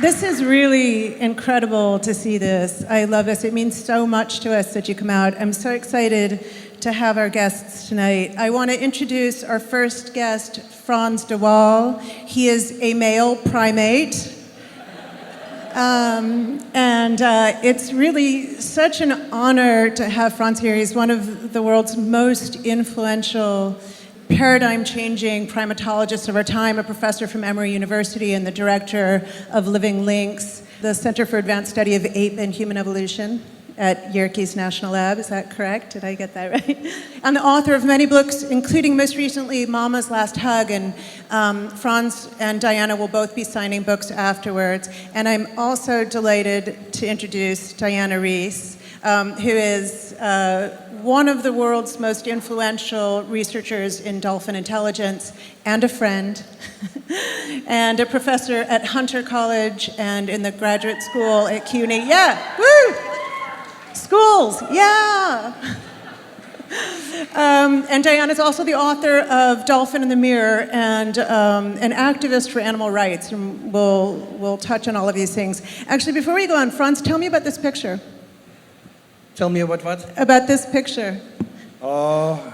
This is really incredible to see this. I love this. It means so much to us that you come out. I'm so excited to have our guests tonight. I want to introduce our first guest, Frans de Waal. He is a male primate. It's really such an honor to have Frans here. He's one of the world's most influential, paradigm-changing primatologists of our time, a professor from Emory University and the director of Living Links, the Center for Advanced Study of Ape and Human Evolution at Yerkes National Lab. Is that correct? Did I get that right? And the author of many books, including most recently Mama's Last Hug, and Frans and Diana will both be signing books afterwards. And I'm also delighted to introduce Diana Reiss, who is one of the world's most influential researchers in dolphin intelligence, and a friend, and a professor at Hunter College and in the graduate school at CUNY. Yeah, woo! Schools, yeah! And Diana's also the author of Dolphin in the Mirror and an activist for animal rights, and we'll touch on all of these things. Actually, before we go on, Frans, tell me about this picture. Tell me about what? About this picture. Oh,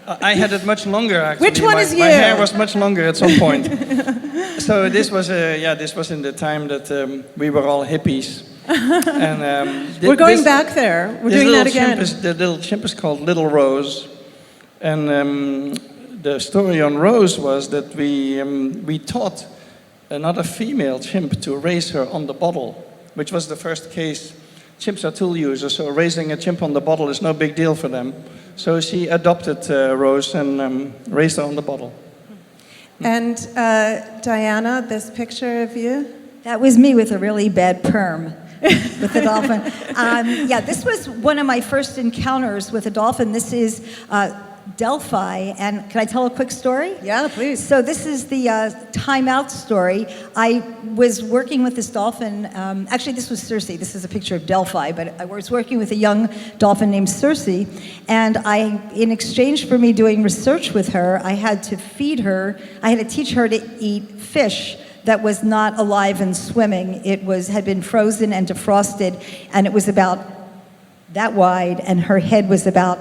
I had it much longer actually. Which one is you? My hair was much longer at some point. So this was in the time that we were all hippies. And we're going back there. We're doing that again. The little chimp is called Little Rose, and the story on Rose was that we taught another female chimp to raise her on the bottle, which was the first case. Chimps are tool users, so raising a chimp on the bottle is no big deal for them. So she adopted Rose and raised her on the bottle. And Diana, this picture of you? That was me with a really bad perm with the dolphin. Yeah, this was one of my first encounters with a dolphin. This is Delphi, and can I tell a quick story? Yeah, please. So this is the timeout story. I was working with this dolphin, actually this was Circe, this is a picture of Delphi, but I was working with a young dolphin named Circe, and in exchange for me doing research with her, I had to feed her, I had to teach her to eat fish that was not alive and swimming. It had been frozen and defrosted, and it was about that wide, and her head was about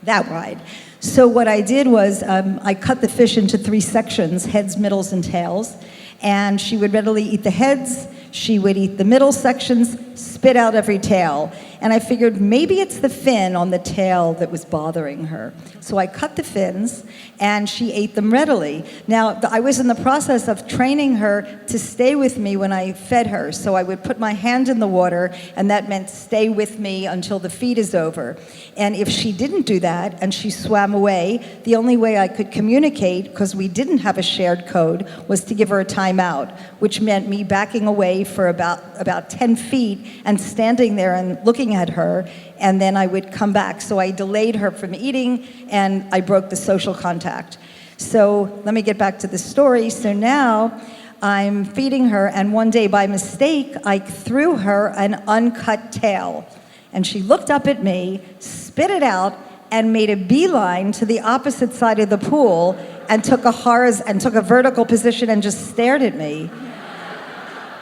that wide. So what I did was I cut the fish into 3 sections, heads, middles, and tails, and she would readily eat the heads, she would eat the middle sections, spit out every tail. And I figured maybe it's the fin on the tail that was bothering her. So I cut the fins, and she ate them readily. Now, I was in the process of training her to stay with me when I fed her. So I would put my hand in the water, and that meant stay with me until the feed is over. And if she didn't do that, and she swam away, the only way I could communicate, because we didn't have a shared code, was to give her a timeout, which meant me backing away for about 10 feet and standing there and looking at her, and then I would come back. So I delayed her from eating, and I broke the social contact. So let me get back to the story. So now I'm feeding her, and one day by mistake, I threw her an uncut tail. And she looked up at me, spit it out, and made a beeline to the opposite side of the pool and took a vertical position and just stared at me.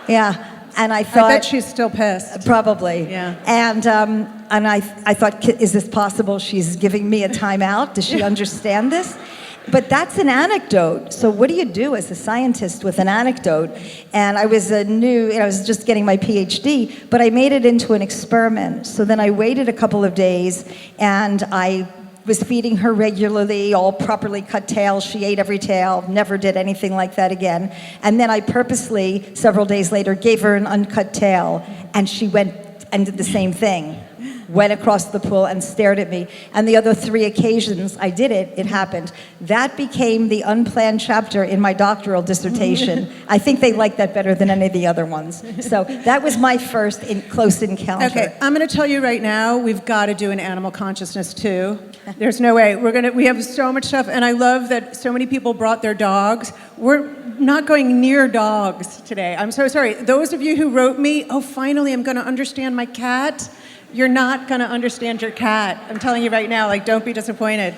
Yeah. And I thought, I bet she's still pissed. Probably. Yeah. And I thought, is this possible? She's giving me a timeout. Does she understand this? But that's an anecdote. So what do you do as a scientist with an anecdote? And I was I was just getting my PhD, but I made it into an experiment. So then I waited a couple of days, and I was feeding her regularly, all properly cut tails. She ate every tail, never did anything like that again. And then I purposely, several days later, gave her an uncut tail, and she went and did the same thing. Went across the pool and stared at me. And the other 3 occasions I did it, it happened. That became the unplanned chapter in my doctoral dissertation. I think they liked that better than any of the other ones. So that was my first close encounter. Okay, I'm going to tell you right now, we've got to do an animal consciousness too. There's no way. We have so much stuff, and I love that so many people brought their dogs. We're not going near dogs today. I'm so sorry. Those of you who wrote me, oh, finally, I'm going to understand my cat. You're not going to understand your cat. I'm telling you right now, like, don't be disappointed.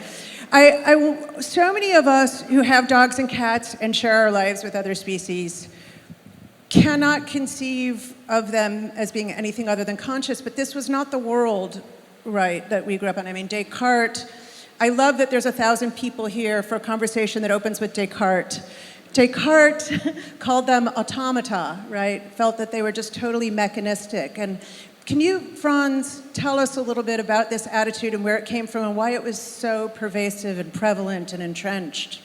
So many of us who have dogs and cats and share our lives with other species cannot conceive of them as being anything other than conscious, but this was not the world, right, that we grew up in. I mean, Descartes, I love that there's 1,000 people here for a conversation that opens with Descartes. Descartes called them automata, right? Felt that they were just totally mechanistic. And can you, Frans, tell us a little bit about this attitude and where it came from and why it was so pervasive and prevalent and entrenched?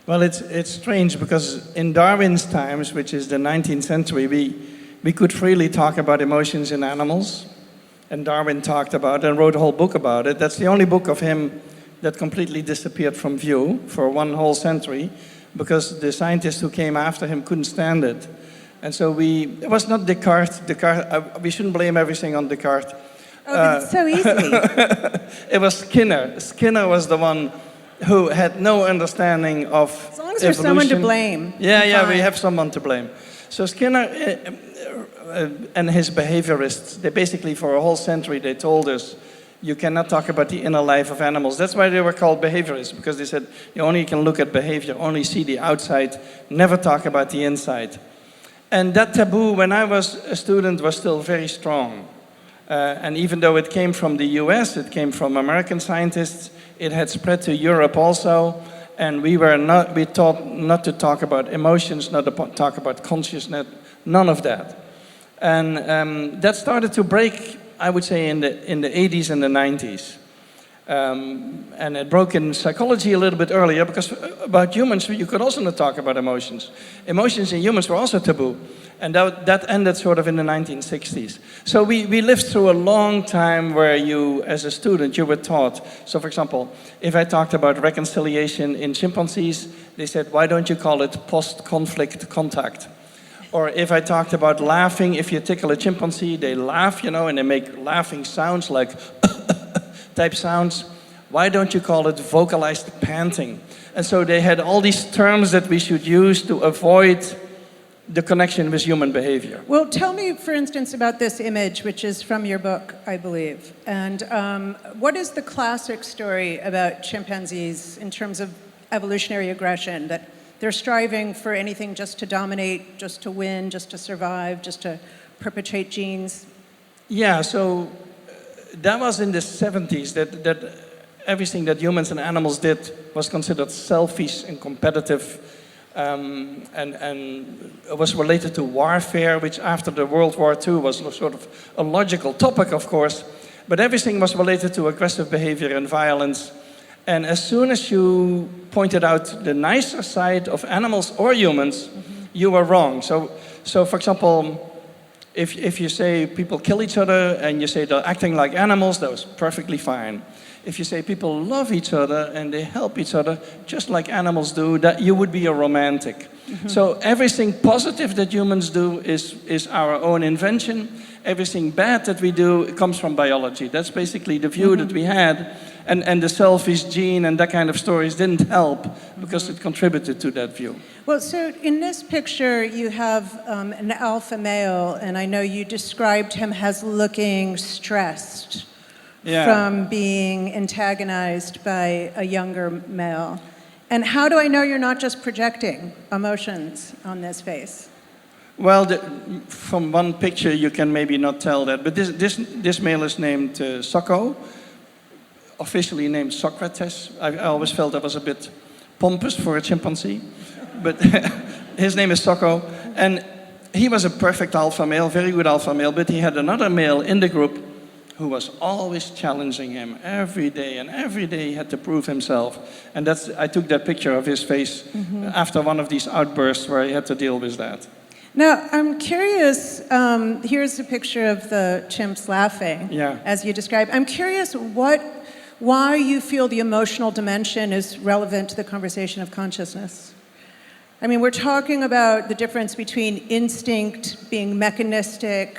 Well, it's strange because in Darwin's times, which is the 19th century, we could freely talk about emotions in animals. And Darwin talked about it and wrote a whole book about it. That's the only book of him that completely disappeared from view for one whole century, because the scientists who came after him couldn't stand it. And so it was not Descartes. We shouldn't blame everything on Descartes. Oh, it's so easy. It was Skinner. Skinner was the one who had no understanding of As long as there's someone to blame. Yeah, we have someone to blame. So Skinner and his behaviorists, they basically for a whole century they told us, you cannot talk about the inner life of animals. That's why they were called behaviorists, because they said you only can look at behavior, only see the outside, never talk about the inside. And that taboo, when I was a student, was still very strong. And even though it came from the US, it came from American scientists, it had spread to Europe also, and we taught not to talk about emotions, not to talk about consciousness, none of that. And that started to break, I would say, in the 80s and the 90s. And it broke in psychology a little bit earlier, because about humans, you could also not talk about emotions. Emotions in humans were also taboo. And that ended sort of in the 1960s. So we lived through a long time where you, as a student, you were taught. So for example, if I talked about reconciliation in chimpanzees, they said, why don't you call it post-conflict contact? Or if I talked about laughing, if you tickle a chimpanzee, they laugh, and they make laughing sounds like type sounds. Why don't you call it vocalized panting? And so they had all these terms that we should use to avoid the connection with human behavior. Well, tell me, for instance, about this image, which is from your book, I believe. And what is the classic story about chimpanzees in terms of evolutionary aggression, that they're striving for anything just to dominate, just to win, just to survive, just to perpetuate genes? Yeah, so that was in the 70s, that everything that humans and animals did was considered selfish and competitive. And it was related to warfare, which after the World War II was sort of a logical topic, of course, but everything was related to aggressive behavior and violence. And as soon as you pointed out the nicer side of animals or humans, you were wrong. So for example, if you say people kill each other and you say they're acting like animals, that was perfectly fine. If you say people love each other and they help each other just like animals do, that you would be a romantic. So everything positive that humans do is our own invention. Everything bad that we do comes from biology. That's basically the view that we had. And the selfish gene and that kind of stories didn't help because it contributed to that view. Well, so in this picture you have an alpha male, and I know you described him as looking stressed. Yeah. From being antagonized by a younger male. And how do I know you're not just projecting emotions on this face? Well, from one picture you can maybe not tell that, but this male is named Socko, officially named Socrates. I always felt that was a bit pompous for a chimpanzee, but his name is Socko, and he was a perfect alpha male, very good alpha male, but he had another male in the group who was always challenging him every day, and every day he had to prove himself. And I took that picture of his face after one of these outbursts where he had to deal with that. Now, I'm curious, here's a picture of the chimps laughing, as you described. I'm curious why you feel the emotional dimension is relevant to the conversation of consciousness. I mean, we're talking about the difference between instinct being mechanistic,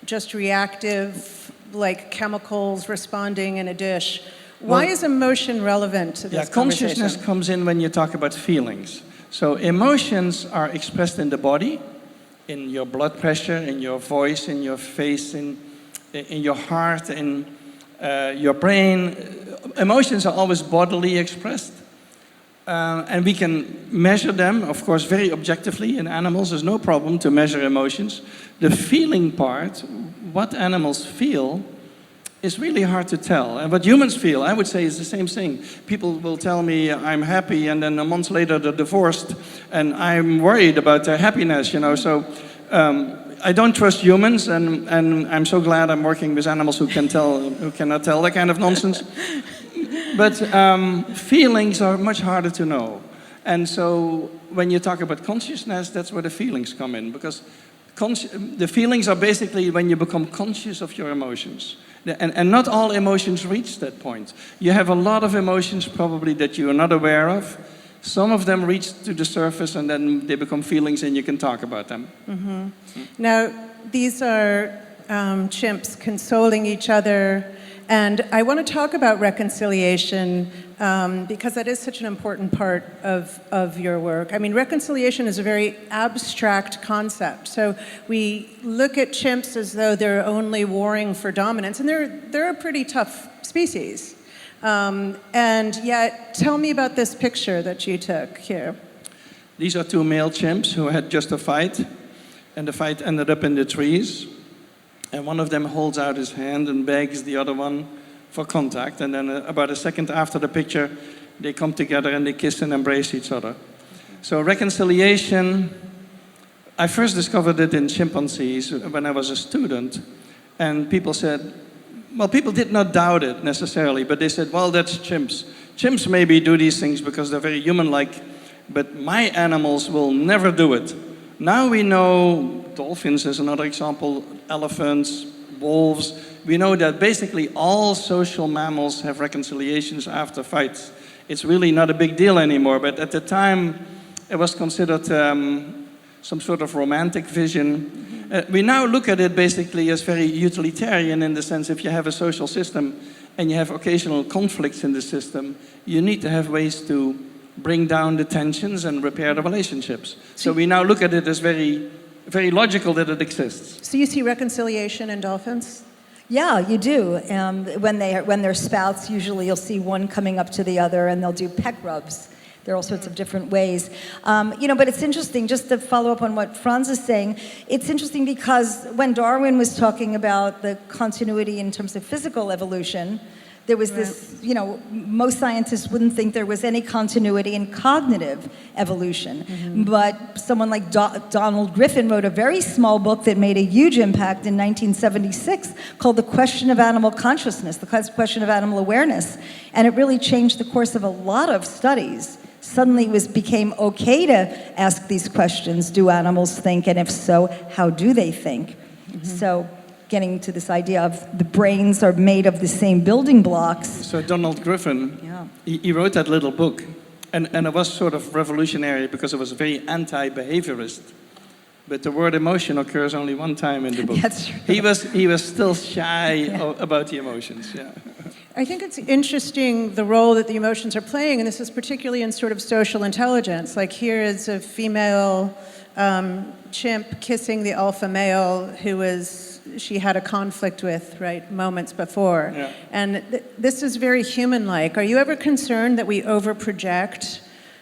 just reactive, like chemicals responding in a dish. Why is emotion relevant to this conversation? Consciousness comes in when you talk about feelings. So emotions are expressed in the body, in your blood pressure, in your voice, in your face, in your heart, in your brain. Emotions are always bodily expressed. And we can measure them, of course, very objectively. In animals, there's no problem to measure emotions. The feeling part, what animals feel, is really hard to tell. And what humans feel, I would say, is the same thing. People will tell me I'm happy, and then a month later they're divorced, and I'm worried about their happiness, you know. So I don't trust humans, and I'm so glad I'm working with animals who cannot tell that kind of nonsense. But feelings are much harder to know. And so when you talk about consciousness, that's where the feelings come in. Because the feelings are basically when you become conscious of your emotions. And not all emotions reach that point. You have a lot of emotions probably that you are not aware of. Some of them reach to the surface and then they become feelings and you can talk about them. Mm-hmm. Now, these are chimps consoling each other. And I want to talk about reconciliation because that is such an important part of your work. I mean, reconciliation is a very abstract concept. So we look at chimps as though they're only warring for dominance, and they're a pretty tough species. And yet, tell me about this picture that you took here. These are two male chimps who had just a fight, and the fight ended up in the trees. And one of them holds out his hand and begs the other one for contact. And then about a second after the picture, they come together and they kiss and embrace each other. So reconciliation, I first discovered it in chimpanzees when I was a student. And people said, well, people did not doubt it necessarily, but they said, well, that's chimps. Chimps maybe do these things because they're very human-like, but my animals will never do it. Now we know, dolphins is another example, elephants, wolves. We know that basically all social mammals have reconciliations after fights. It's really not a big deal anymore, but at the time it was considered some sort of romantic vision. We now look at it basically as very utilitarian in the sense if you have a social system and you have occasional conflicts in the system, you need to have ways to bring down the tensions and repair the relationships. So we now look at it as very, very logical that it exists. So you see reconciliation in dolphins? Yeah, you do. When they're spouts, usually you'll see one coming up to the other and they'll do peck rubs. There are all sorts of different ways. But it's interesting, just to follow up on what Frans is saying, it's interesting because when Darwin was talking about the continuity in terms of physical evolution, there was this, most scientists wouldn't think there was any continuity in cognitive evolution. Mm-hmm. But someone like Donald Griffin wrote a very small book that made a huge impact in 1976 called The Question of Animal Consciousness, the question of animal awareness. And it really changed the course of a lot of studies. Suddenly it became okay to ask these questions. Do animals think? And if so, how do they think? Mm-hmm. So getting to this idea of the brains are made of the same building blocks. So Donald Griffin, he wrote that little book, and it was sort of revolutionary because it was very anti-behaviorist. But the word emotion occurs only one time in the book. That's true. He was still shy about the emotions. Yeah. I think it's interesting the role that the emotions are playing, and this is particularly in sort of social intelligence. Like here is a female chimp kissing the alpha male she had a conflict with, right, moments before. Yeah. And this is very human-like. Are you ever concerned that we overproject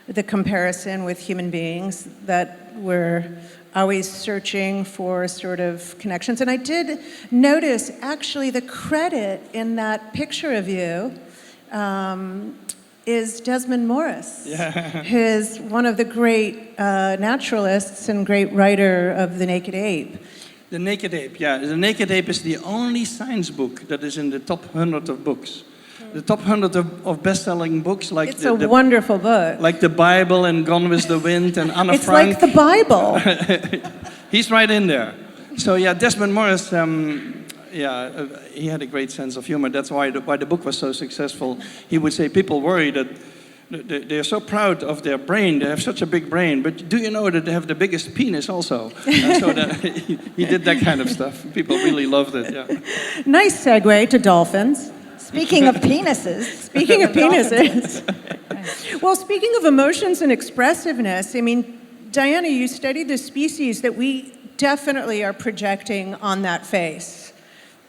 the comparison with human beings, that we're always searching for sort of connections? And I did notice, actually, the credit in that picture of you is Desmond Morris, who's one of the great naturalists and great writer of The Naked Ape. The Naked Ape, yeah. The Naked Ape is the only science book that is in the top 100 of books. The top 100 of best-selling books, like it's a wonderful book, like the Bible and Gone with the Wind and Anna it's Frank. It's like the Bible. He's right in there. So yeah, Desmond Morris, he had a great sense of humor. That's why the book was so successful. He would say people worry that they're so proud of their brain. They have such a big brain, but do you know that they have the biggest penis also? So that he did that kind of stuff. People really loved it. Yeah. Nice segue to dolphins. Speaking of penises. Speaking of penises. Well, speaking of emotions and expressiveness, I mean, Diana, you studied the species that we definitely are projecting on that face.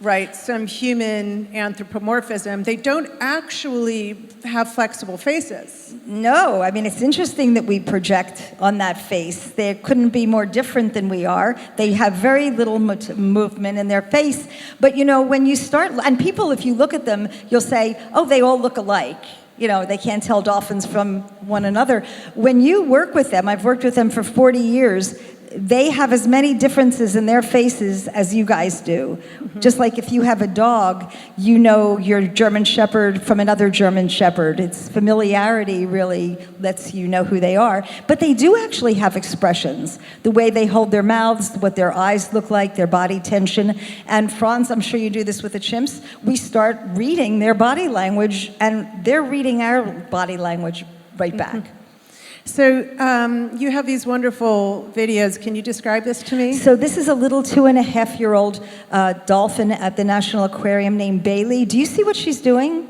right, some human anthropomorphism, they don't actually have flexible faces. No, I mean, it's interesting that we project on that face. They couldn't be more different than we are. They have very little movement in their face. But, you know, when you start, and people, if you look at them, you'll say, oh, they all look alike. You know, they can't tell dolphins from one another. When you work with them, I've worked with them for 40 years, they have as many differences in their faces as you guys do. Mm-hmm. Just like if you have a dog, you know your German Shepherd from another German Shepherd. It's familiarity really lets you know who they are. But they do actually have expressions. The way they hold their mouths, what their eyes look like, their body tension. And Frans, I'm sure you do this with the chimps, we start reading their body language, and they're reading our body language right back. Mm-hmm. So you have these wonderful videos. Can you describe this to me? So this is a little 2.5-year-old dolphin at the National Aquarium named Bailey. Do you see what she's doing?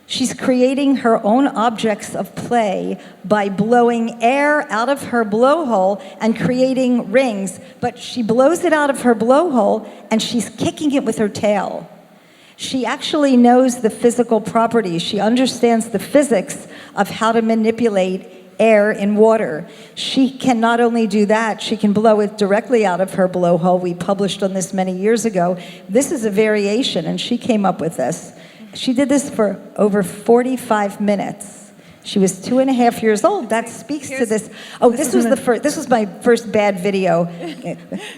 She's creating her own objects of play by blowing air out of her blowhole and creating rings. But she blows it out of her blowhole and she's kicking it with her tail. She actually knows the physical properties. She understands the physics of how to manipulate air in water. She can not only do that, she can blow it directly out of her blowhole. We published on this many years ago. This is a variation, and she came up with this. She did this for over 45 minutes. She was 2.5 years old. That speaks to this. Oh, this was my first bad video.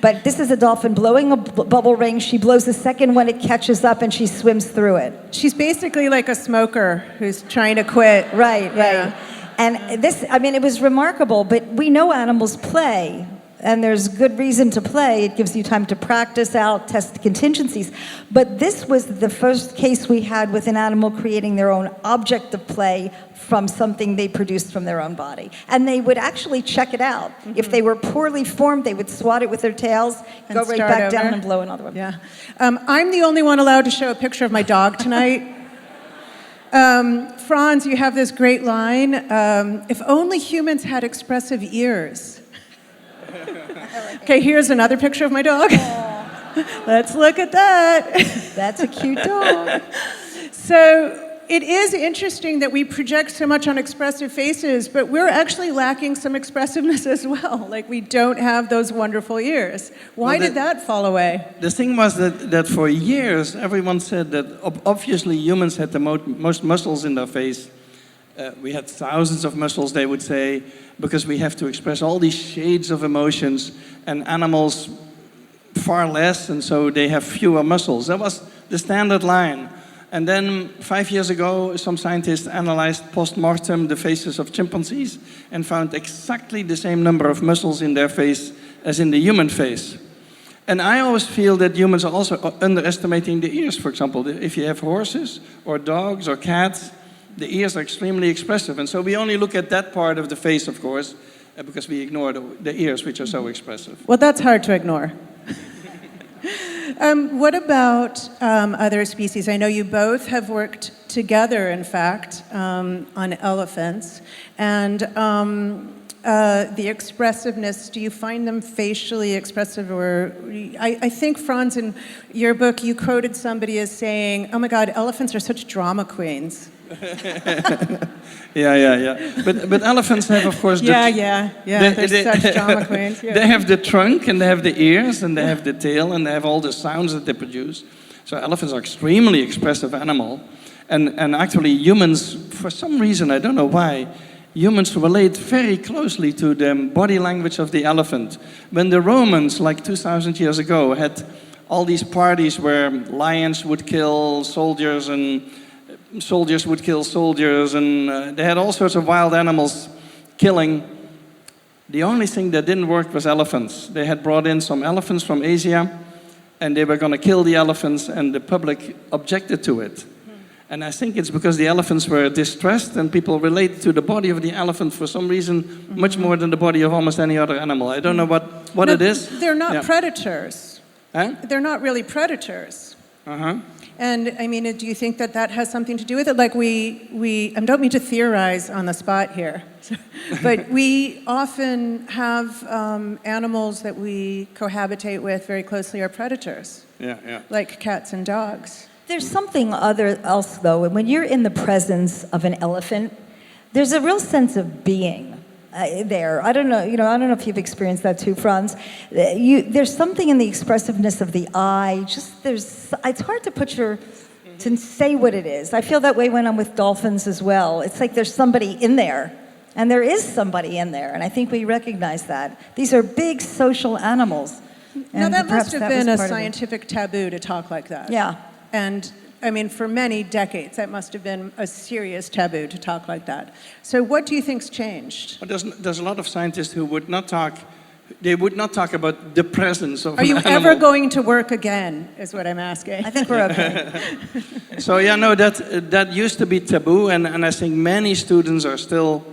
But this is a dolphin blowing a bubble ring. She blows the second one, it catches up, and she swims through it. She's basically like a smoker who's trying to quit. Right, right. And this, I mean, it was remarkable, but we know animals play, and there's good reason to play. It gives you time to practice out, test contingencies. But this was the first case we had with an animal creating their own object of play from something they produced from their own body. And they would actually check it out. Mm-hmm. If they were poorly formed, they would swat it with their tails, and go right back down and blow another one. Yeah. I'm the only one allowed to show a picture of my dog tonight. Frans, you have this great line, if only humans had expressive ears. Okay, here's another picture of my dog. Let's look at that. That's a cute dog. So it is interesting that we project so much on expressive faces, but we're actually lacking some expressiveness as well. Like, we don't have those wonderful ears. Why did that fall away? The thing was that for years, everyone said that obviously humans had the most muscles in their face. We had thousands of muscles, they would say, because we have to express all these shades of emotions, and animals far less, and so they have fewer muscles. That was the standard line. And then 5 years ago, some scientists analyzed post-mortem the faces of chimpanzees and found exactly the same number of muscles in their face as in the human face. And I always feel that humans are also underestimating the ears, for example. If you have horses or dogs or cats, the ears are extremely expressive. And so we only look at that part of the face, of course, because we ignore the ears, which are so expressive. Well, that's hard to ignore. What about other species? I know you both have worked together, in fact, on elephants. And the expressiveness, do you find them facially expressive? Or I think, Frans, in your book, you quoted somebody as saying, oh my God, elephants are such drama queens. Yeah. But elephants have, of course, they're such drama queens. Yeah. They have the trunk, and they have the ears, and they have the tail, and they have all the sounds that they produce. So elephants are extremely expressive animal. And actually humans, for some reason, I don't know why, humans relate very closely to the body language of the elephant. When the Romans, like 2,000 years ago, had all these parties where lions would kill soldiers and soldiers would kill soldiers, and they had all sorts of wild animals killing. The only thing that didn't work was elephants. They had brought in some elephants from Asia, and they were going to kill the elephants, and the public objected to it. And I think it's because the elephants were distressed, and people relate to the body of the elephant for some reason much more than the body of almost any other animal. I don't know what it is. They're not predators. Huh? They're not really predators. Uh-huh. And I mean, do you think that that has something to do with it? Like I don't mean to theorize on the spot here, but we often have animals that we cohabitate with very closely are predators. Yeah. Like cats and dogs. There's something else, though, and when you're in the presence of an elephant, there's a real sense of being there. I don't know if you've experienced that too, Frans. There's something in the expressiveness of the eye. It's hard to say what it is. I feel that way when I'm with dolphins as well. It's like there's somebody in there, and there is somebody in there, and I think we recognize that. These are big social animals. Now, that must have been a scientific taboo to talk like that. Yeah. And I mean, for many decades, that must have been a serious taboo to talk like that. So what do you think's changed? Well, there's a lot of scientists who would not talk about the presence of Are you an animal. ever going to work again, is what I'm asking. I think we're okay. So yeah, no, that used to be taboo, and I think many students are still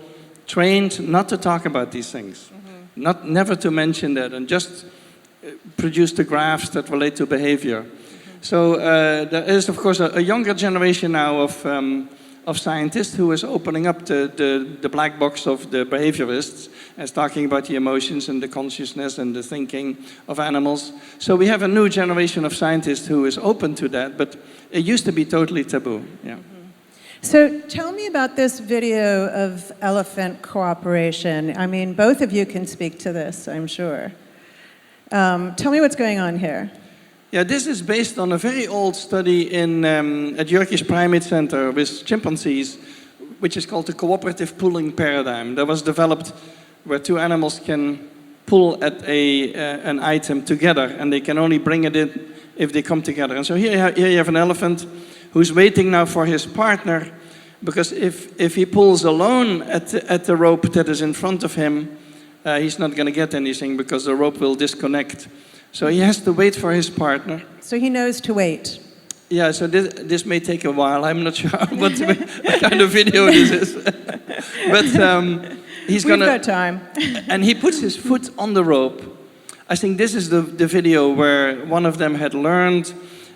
trained not to talk about these things, never to mention that, and just produce the graphs that relate to behavior. So there is, of course, a younger generation now of scientists who is opening up the black box of the behaviorists as talking about the emotions and the consciousness and the thinking of animals. So we have a new generation of scientists who is open to that, but it used to be totally taboo. Yeah. So tell me about this video of elephant cooperation. I mean, both of you can speak to this, I'm sure. Tell me what's going on here. Yeah, this is based on a very old study at Yerkes Primate Center with chimpanzees, which is called the cooperative pulling paradigm. That was developed where two animals can pull at an item together, and they can only bring it in if they come together. And so here you have an elephant who's waiting now for his partner, because if he pulls alone at the rope that is in front of him, he's not going to get anything because the rope will disconnect. So he has to wait for his partner. So he knows to wait. Yeah, so this may take a while. I'm not sure what kind of video this is. But we've got time. And he puts his foot on the rope. I think this is the video where one of them had learned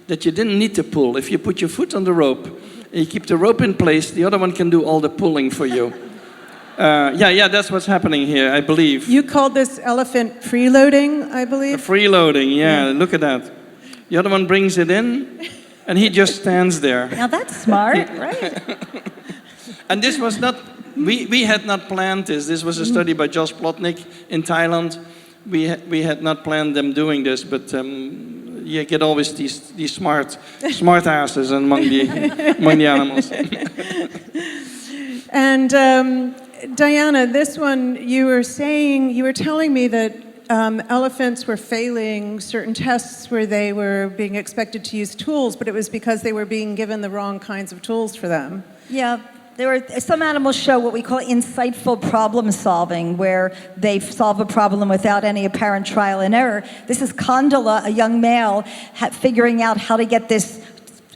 that you didn't need to pull. If you put your foot on the rope, and you keep the rope in place, the other one can do all the pulling for you. That's what's happening here, I believe. You called this elephant freeloading, I believe? Freeloading, yeah, look at that. The other one brings it in, and he just stands there. Now that's smart, right? And this was not, we had not planned this. This was a study by Jos Plotnik in Thailand. We had not planned them doing this, but you get always these smart asses among the animals. And Diana, this one, you were telling me that elephants were failing certain tests where they were being expected to use tools, but it was because they were being given the wrong kinds of tools for them. Yeah, some animals show what we call insightful problem solving, where they solve a problem without any apparent trial and error. This is Condola, a young male, figuring out how to get this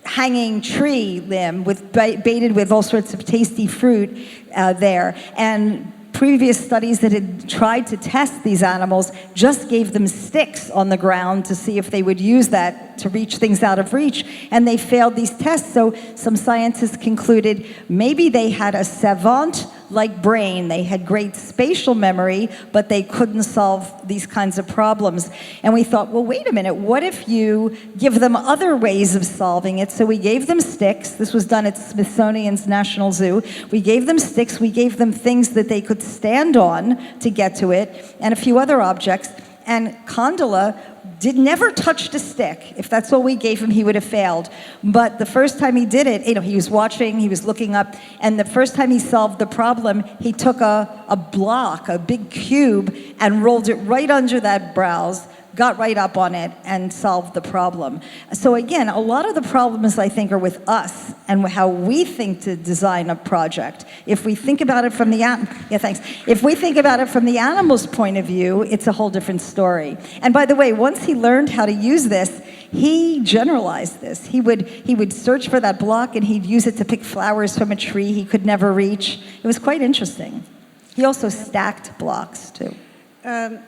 hanging tree limb baited with all sorts of tasty fruit there. And previous studies that had tried to test these animals just gave them sticks on the ground to see if they would use that to reach things out of reach, and they failed these tests. So some scientists concluded maybe they had a savant-like brain. They had great spatial memory, but they couldn't solve these kinds of problems. And we thought, well, wait a minute, what if you give them other ways of solving it? So we gave them sticks. This was done at Smithsonian's National Zoo. We gave them sticks. We gave them things that they could stand on to get to it, and a few other objects. And Condola never touched a stick. If that's all we gave him, he would have failed. But the first time he did it, he was watching, he was looking up, and the first time he solved the problem, he took a block, a big cube, and rolled it right under that browse, got right up on it, and solved the problem. So again, a lot of the problems, I think, are with us and how we think to design a project. If we think about it from the If we think about it from the animal's point of view, it's a whole different story. And by the way, once he learned how to use this, he generalized this. He would search for that block, and he'd use it to pick flowers from a tree he could never reach. It was quite interesting. He also stacked blocks, too.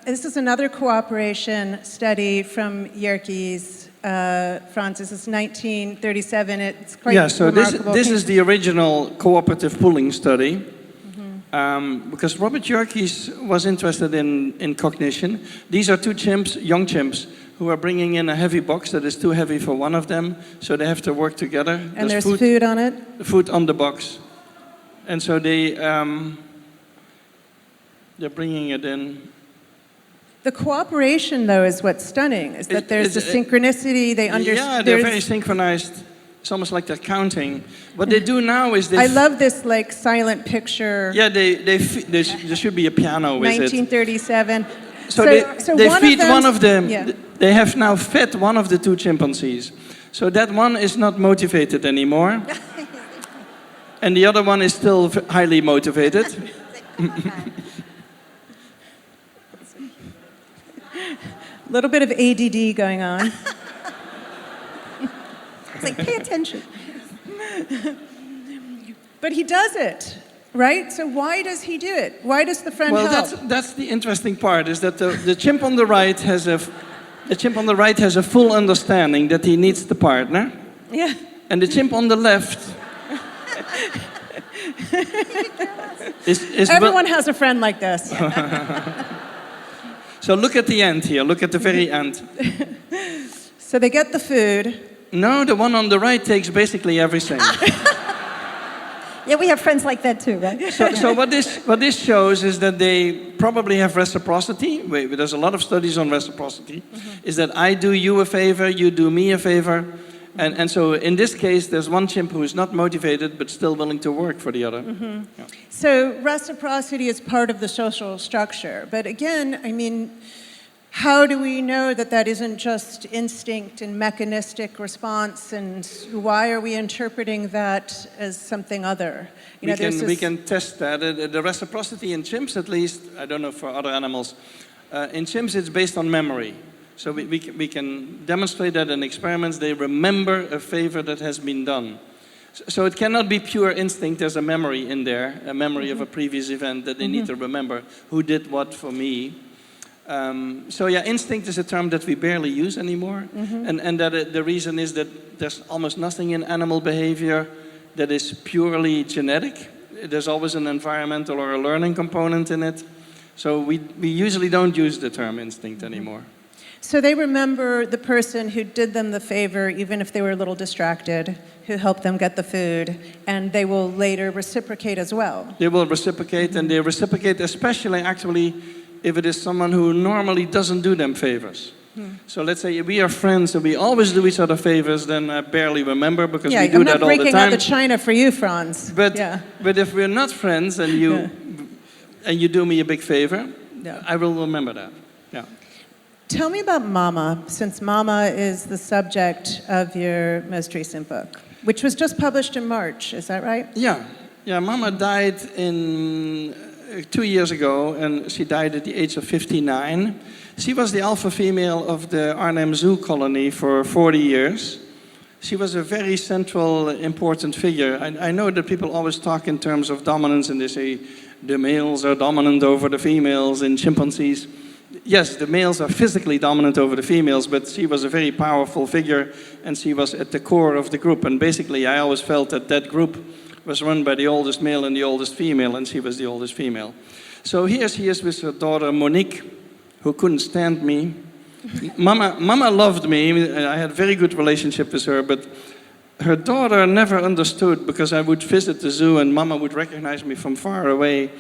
This is another cooperation study from Yerkes. Frans. This is 1937. It's quite Yeah, so remarkable. this is the original cooperative pooling study. Because Robert Yerkes was interested in cognition. These are two chimps, young chimps, who are bringing in a heavy box that is too heavy for one of them, so they have to work together. And there's food on it? Food on the box. And so they're bringing it in. The cooperation, though, is what's stunning, is that there's a synchronicity, they understand. Yeah, they're very synchronized. It's almost like they're counting. What they do now is they... I love this, like, silent picture. Yeah, there should be a piano with 1937. it. So they feed one of them. Yeah. They have now fed one of the two chimpanzees. So that one is not motivated anymore. And the other one is still highly motivated. A little bit of ADD going on. It's like, pay attention. But he does it, right? So why does he do it? Why does the friend help? Well, that's the interesting part, is that the chimp on the right has a full understanding that he needs the partner. Yeah. And the chimp on the left is Everyone has a friend like this. So look at the end here. Look at the very end. So they get the food. No, the one on the right takes basically everything. Yeah, we have friends like that too, right? So what this shows is that they probably have reciprocity. There's a lot of studies on reciprocity. Is that I do you a favor, you do me a favor. And so in this case, there's one chimp who is not motivated, but still willing to work for the other. Yeah. So reciprocity is part of the social structure. But again, I mean, how do we know that that isn't just instinct and mechanistic response? And why are we interpreting that as something other? You know, we can test that. The reciprocity in chimps, at least, I don't know for other animals, in chimps it's based on memory. So we can demonstrate that in experiments. They remember a favor that has been done. So it cannot be pure instinct. There's a memory in there, a memory of a previous event that they need to remember. Who did what for me? So yeah, instinct is a term that we barely use anymore. And that the reason is that there's almost nothing in animal behavior that is purely genetic. There's always an environmental or a learning component in it. So we usually don't use the term instinct anymore. So they remember the person who did them the favor, even if they were a little distracted, who helped them get the food, and they will later reciprocate as well. They will reciprocate, and they reciprocate especially actually if it is someone who normally doesn't do them favors. So let's say we are friends and we always do each other favors, then I barely remember because we do that all the time. I'm not breaking out the china for you, Frans. But if we're not friends and you do me a big favor, I will remember that. Yeah. Tell me about Mama, since Mama is the subject of your most recent book, which was just published in March. Is that right? Yeah. Mama died 2 years ago, and she died at the age of 59. She was the alpha female of the Arnhem Zoo colony for 40 years. She was a very central, important figure. I know that people always talk in terms of dominance, and they say the males are dominant over the females in chimpanzees. Yes, the males are physically dominant over the females, but she was a very powerful figure, and she was at the core of the group. And basically, I always felt that that group was run by the oldest male and the oldest female, and she was the oldest female. So here she is with her daughter Monique, who couldn't stand me. Mama loved me. I had a very good relationship with her, but her daughter never understood, because I would visit the zoo and Mama would recognize me from far away.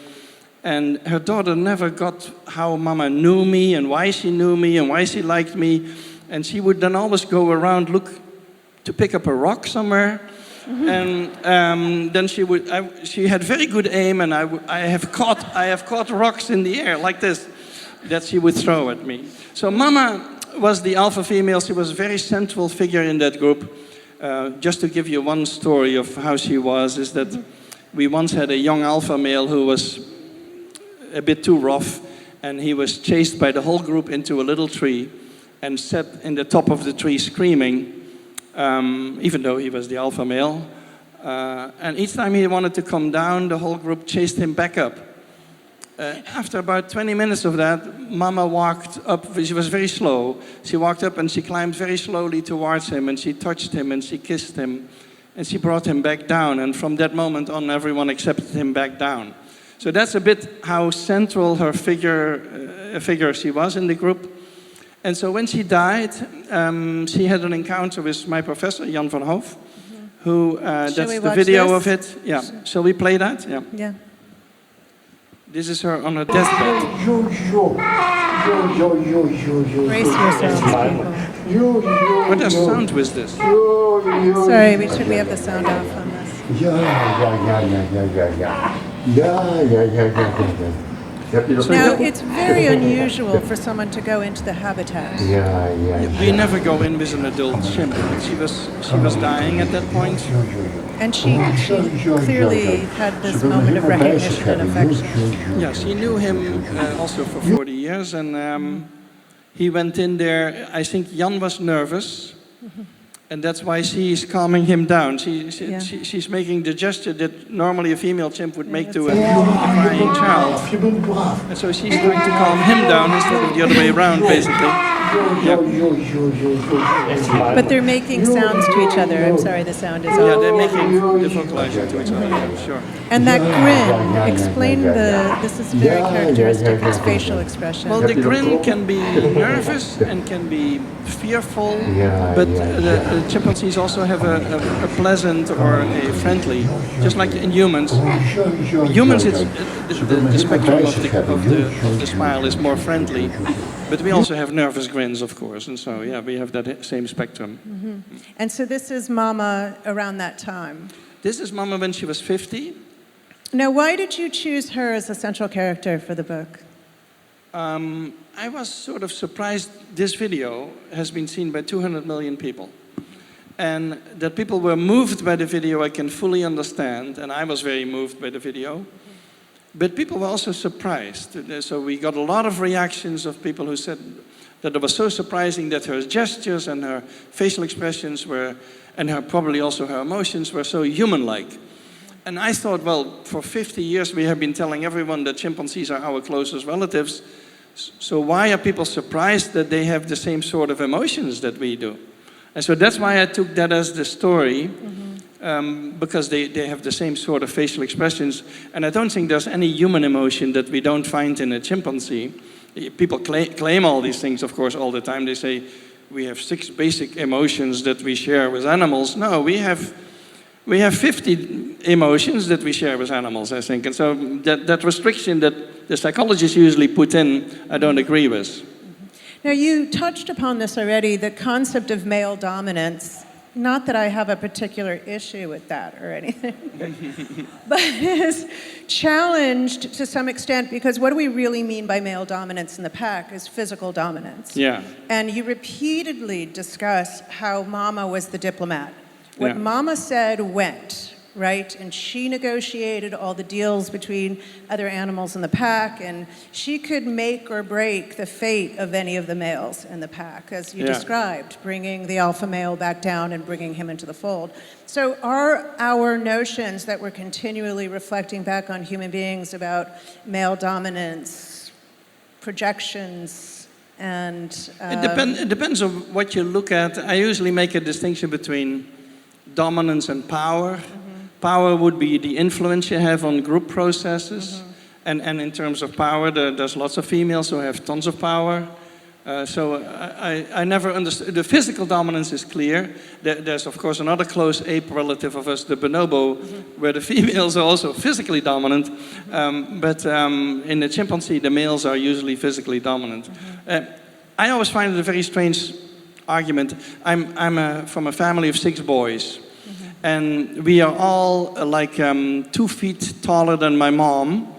And her daughter never got how Mama knew me and why she knew me and why she liked me. And she would then always go around, look to pick up a rock somewhere. And then she had very good aim, and I have caught rocks in the air like this that she would throw at me. So Mama was the alpha female. She was a very central figure in that group. Just to give you one story of how she was, is that we once had a young alpha male who was a bit too rough, and he was chased by the whole group into a little tree and sat in the top of the tree screaming, even though he was the alpha male. And each time he wanted to come down, the whole group chased him back up. After about 20 minutes of that, Mama walked up. She was very slow. She walked up and she climbed very slowly towards him, and she touched him and she kissed him, and she brought him back down. And from that moment on, everyone accepted him back down. So that's a bit how central her figure she was in the group. And so when she died, she had an encounter with my professor, Jan van Hoof, who, that's the video of it. Yeah. Shall we play that? Yeah. Yeah. This is her on her deathbed. Brace yourselves, people. What does sound with this? Sorry, we have the sound off on this. Now, it's very unusual for someone to go into the habitat. We never go in with an adult chimp. She was dying at that point. And she clearly had this moment of recognition and affection. Yes, he knew him also for 40 years, and he went in there. I think Jan was nervous, and that's why she's calming him down. She's making the gesture that normally a female chimp would make to a crying child. And so she's trying to calm him down instead of the other way around, basically. Yep. But they're making sounds to each other. I'm sorry, the sound is off. Yeah, they're making the vocalizing to each other, yeah, sure. And that grin, explain this is very characteristic, his facial expression. Well, the grin can be nervous and can be fearful, but the chimpanzees also have a pleasant or a friendly, just like in humans. Humans, it's, the spectrum of the smile is more friendly, but we also have nervous grins, of course, and so yeah, we have that same spectrum. And so this is Mama around that time. This is Mama when she was 50. Now, why did you choose her as a central character for the book? I was sort of surprised. This video has been seen by 200 million people. And that people were moved by the video, I can fully understand, and I was very moved by the video. But people were also surprised. So we got a lot of reactions of people who said that it was so surprising that her gestures and her facial expressions were, and probably also her emotions were so human-like. And I thought, well, for 50 years we have been telling everyone that chimpanzees are our closest relatives. So why are people surprised that they have the same sort of emotions that we do? And so that's why I took that as the story, because they have the same sort of facial expressions. And I don't think there's any human emotion that we don't find in a chimpanzee. People claim all these things, of course, all the time. They say, we have 6 basic emotions that we share with animals. No, we have 50 emotions that we share with animals, I think. And so that restriction that the psychologists usually put in, I don't agree with. Now, you touched upon this already, the concept of male dominance. Not that I have a particular issue with that or anything, but it is challenged to some extent because what do we really mean by male dominance in the pack is physical dominance. Yeah. And you repeatedly discuss how Mama was the diplomat. What Mama said went, right? And she negotiated all the deals between other animals in the pack, and she could make or break the fate of any of the males in the pack, as you described, bringing the alpha male back down and bringing him into the fold. So are our notions that we're continually reflecting back on human beings about male dominance, projections, and... It depends on what you look at. I usually make a distinction between dominance and power. Power would be the influence you have on group processes. And in terms of power, there's lots of females who have tons of power. So I never understood. The physical dominance is clear. There's, of course, another close ape relative of us, the bonobo, where the females are also physically dominant. But in the chimpanzee, the males are usually physically dominant. I always find it a very strange argument. I'm from a family of 6 boys. And we are all like 2 feet taller than my mom.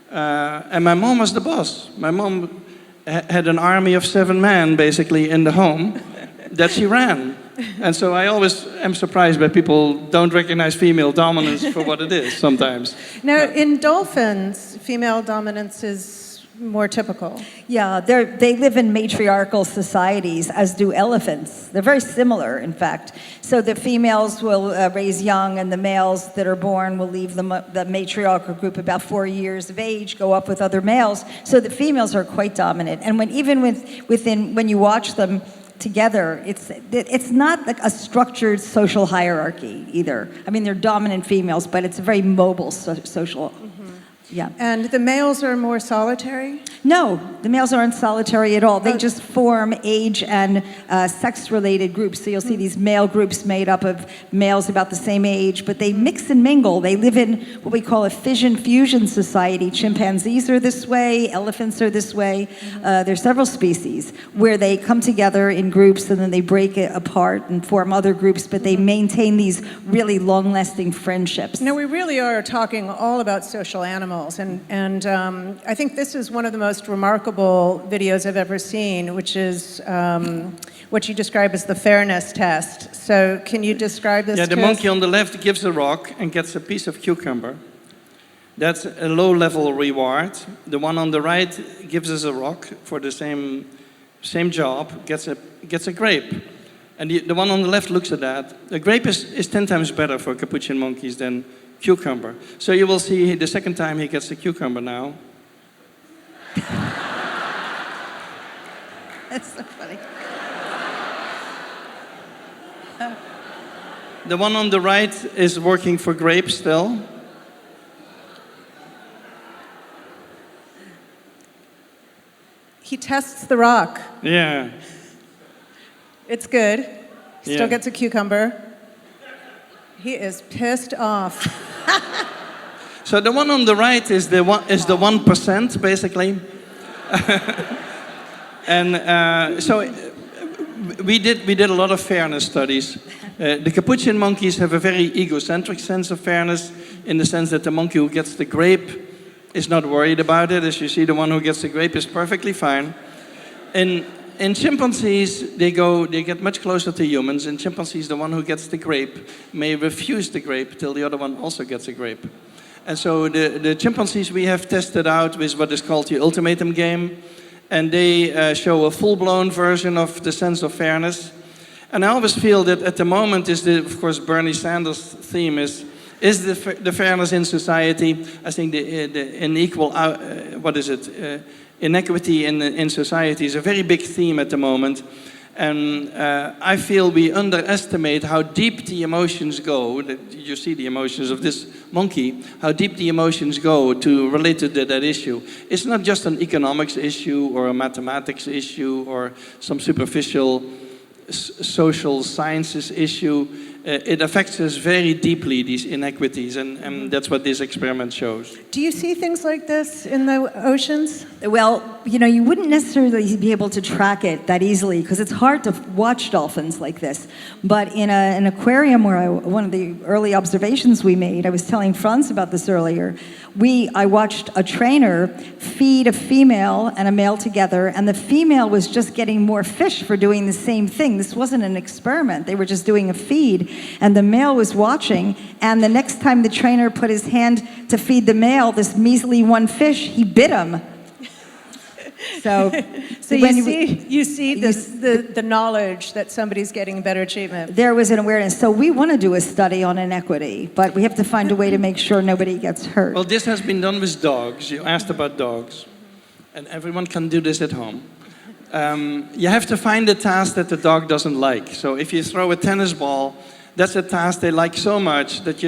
And my mom was the boss. My mom had an army of 7 men, basically, in the home that she ran. And so I always am surprised that people don't recognize female dominance for what it is sometimes. Now, in dolphins, female dominance is more typical. Yeah, they live in matriarchal societies, as do elephants. They're very similar, in fact. So the females will raise young, and the males that are born will leave the matriarchal group about 4 years of age, go up with other males. So the females are quite dominant. And when you watch them together, it's not like a structured social hierarchy either. I mean, they're dominant females, but it's a very mobile social. Yeah. And the males are more solitary? No, the males aren't solitary at all. They just form age and sex-related groups. So you'll see these male groups made up of males about the same age, but they mix and mingle. They live in what we call a fission-fusion society. Chimpanzees are this way, elephants are this way. There's several species where they come together in groups and then they break it apart and form other groups, but they maintain these really long-lasting friendships. No, we really are talking all about social animals. And I think this is one of the most remarkable videos I've ever seen, which is what you describe as the fairness test. So can you describe this? Yeah, the monkey on the left gives a rock and gets a piece of cucumber. That's a low-level reward. The one on the right gives us a rock for the same job, gets a grape. And the one on the left looks at that. The grape is 10 times better for capuchin monkeys than cucumber. So you will see the second time he gets the cucumber now. That's so funny. The one on the right is working for grapes still. He tests the rock. Yeah. It's good. Still Yeah. gets a cucumber. He is pissed off. So the one on the right is the 1%, basically. And so we did a lot of fairness studies. The capuchin monkeys have a very egocentric sense of fairness, in the sense that the monkey who gets the grape is not worried about it. As you see, the one who gets the grape is perfectly fine. In chimpanzees, they get much closer to humans. In chimpanzees, the one who gets the grape may refuse the grape till the other one also gets a grape. And so the chimpanzees we have tested out with what is called the ultimatum game, and they show a full-blown version of the sense of fairness. And I always feel that at the moment of course, Bernie Sanders' theme is the fairness in society. I think the unequal, inequity in society is a very big theme at the moment. And I feel we underestimate how deep the emotions go. You see the emotions of this monkey, how deep the emotions go to relate to that issue. It's not just an economics issue or a mathematics issue or some superficial social sciences issue. It affects us very deeply, these inequities, and that's what this experiment shows. Do you see things like this in the oceans? Well, you wouldn't necessarily be able to track it that easily because it's hard to watch dolphins like this. But in an aquarium where one of the early observations we made, I was telling Frans about this earlier, I watched a trainer feed a female and a male together, and the female was just getting more fish for doing the same thing. This wasn't an experiment. They were just doing a feed, and the male was watching, and the next time the trainer put his hand to feed the male this measly one fish, he bit him. So you see the knowledge that somebody's getting better treatment. There was an awareness. So we want to do a study on inequity, but we have to find a way to make sure nobody gets hurt. Well, this has been done with dogs. You asked about dogs. And everyone can do this at home. You have to find a task that the dog doesn't like. So if you throw a tennis ball, that's a task they like so much that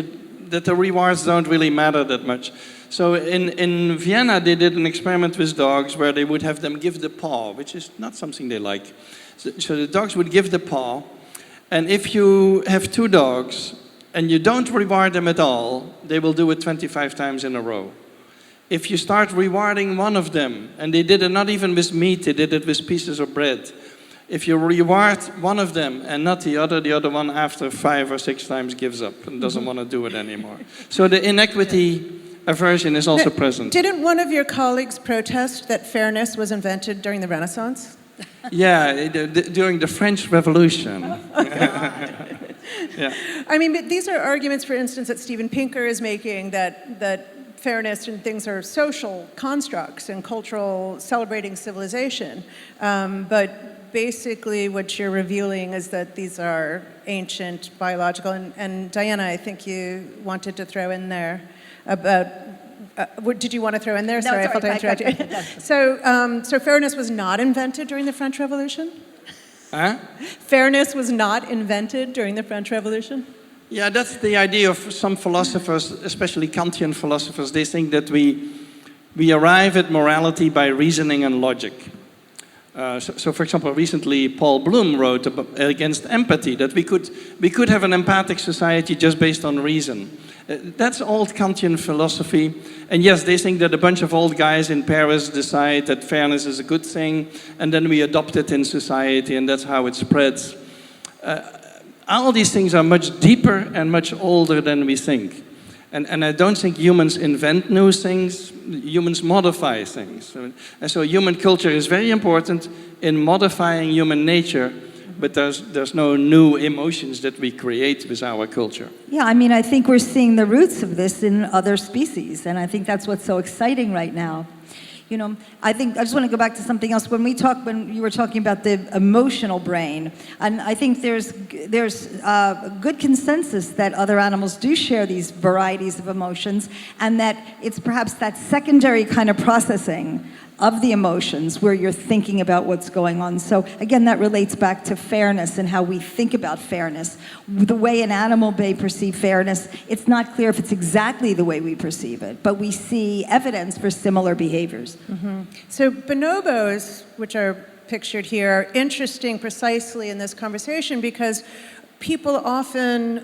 the rewards don't really matter that much. So in Vienna, they did an experiment with dogs where they would have them give the paw, which is not something they like. So the dogs would give the paw, and if you have two dogs and you don't reward them at all, they will do it 25 times in a row. If you start rewarding one of them, and they did it not even with meat, they did it with pieces of bread. If you reward one of them and not the other one after 5 or 6 times gives up and doesn't want to do it anymore. So the inequity aversion is also present. Didn't one of your colleagues protest that fairness was invented during the Renaissance? Yeah, during the French Revolution. Yeah. I mean, but these are arguments, for instance, that Steven Pinker is making, that fairness and things are social constructs and cultural celebrating civilization. But basically what you're revealing is that these are ancient biological, and Diana, I think you wanted to throw in there about, what did you want to throw in there? No, sorry, I felt I interrupted you. So fairness was not invented during the French Revolution? Huh? Fairness was not invented during the French Revolution? Yeah, that's the idea of some philosophers, especially Kantian philosophers. They think that we arrive at morality by reasoning and logic. So, for example, recently Paul Bloom wrote against empathy, that we could have an empathic society just based on reason. That's old Kantian philosophy. And yes, they think that a bunch of old guys in Paris decide that fairness is a good thing, and then we adopt it in society, and that's how it spreads. All these things are much deeper and much older than we think. And I don't think humans invent new things, humans modify things. And so human culture is very important in modifying human nature, but there's no new emotions that we create with our culture. Yeah, I mean, I think we're seeing the roots of this in other species, and I think that's what's so exciting right now. You know, I just want to go back to something else. When you were talking about the emotional brain, and I think there's a good consensus that other animals do share these varieties of emotions, and that it's perhaps that secondary kind of processing of the emotions where you're thinking about what's going on. So again, that relates back to fairness and how we think about fairness. The way an animal may perceive fairness, it's not clear if it's exactly the way we perceive it, but we see evidence for similar behaviors. Mm-hmm. So bonobos, which are pictured here, are interesting precisely in this conversation because people often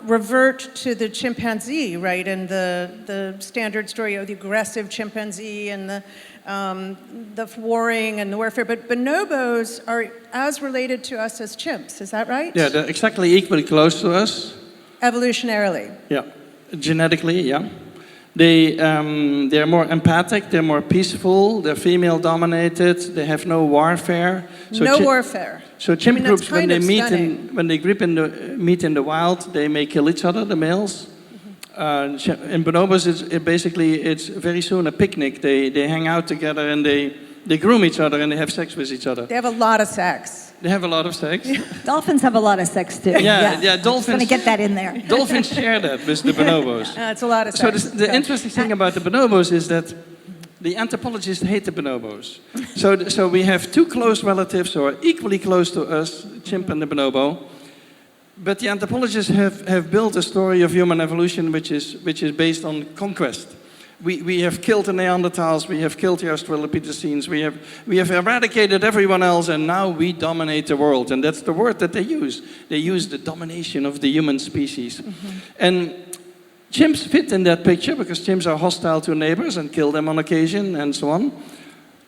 revert to the chimpanzee, right, and the standard story of the aggressive chimpanzee and the warring and the warfare, but bonobos are as related to us as chimps, is that right? Yeah, they're exactly equally close to us. Evolutionarily? Yeah, genetically, yeah. They're more empathic, they're more peaceful, they're female-dominated, they have no warfare. So no warfare. So chimp groups, when they meet in the wild, they may kill each other, the males. In bonobos, it's very soon a picnic. They hang out together and they groom each other and they have sex with each other. They have a lot of sex. They have a lot of sex. Dolphins have a lot of sex too. Yeah, dolphins. I'm going to get that in there. Dolphins share that with the bonobos. It's a lot of sex. So the interesting thing about the bonobos is that the anthropologists hate the bonobos. So we have two close relatives who are equally close to us, chimp and the bonobo. But the anthropologists have built a story of human evolution which is based on conquest. We have killed the Neanderthals, we have killed the Australopithecines, we have eradicated everyone else, and now we dominate the world. And that's the word that they use. They use the domination of the human species. Mm-hmm. And chimps fit in that picture because chimps are hostile to neighbors and kill them on occasion and so on.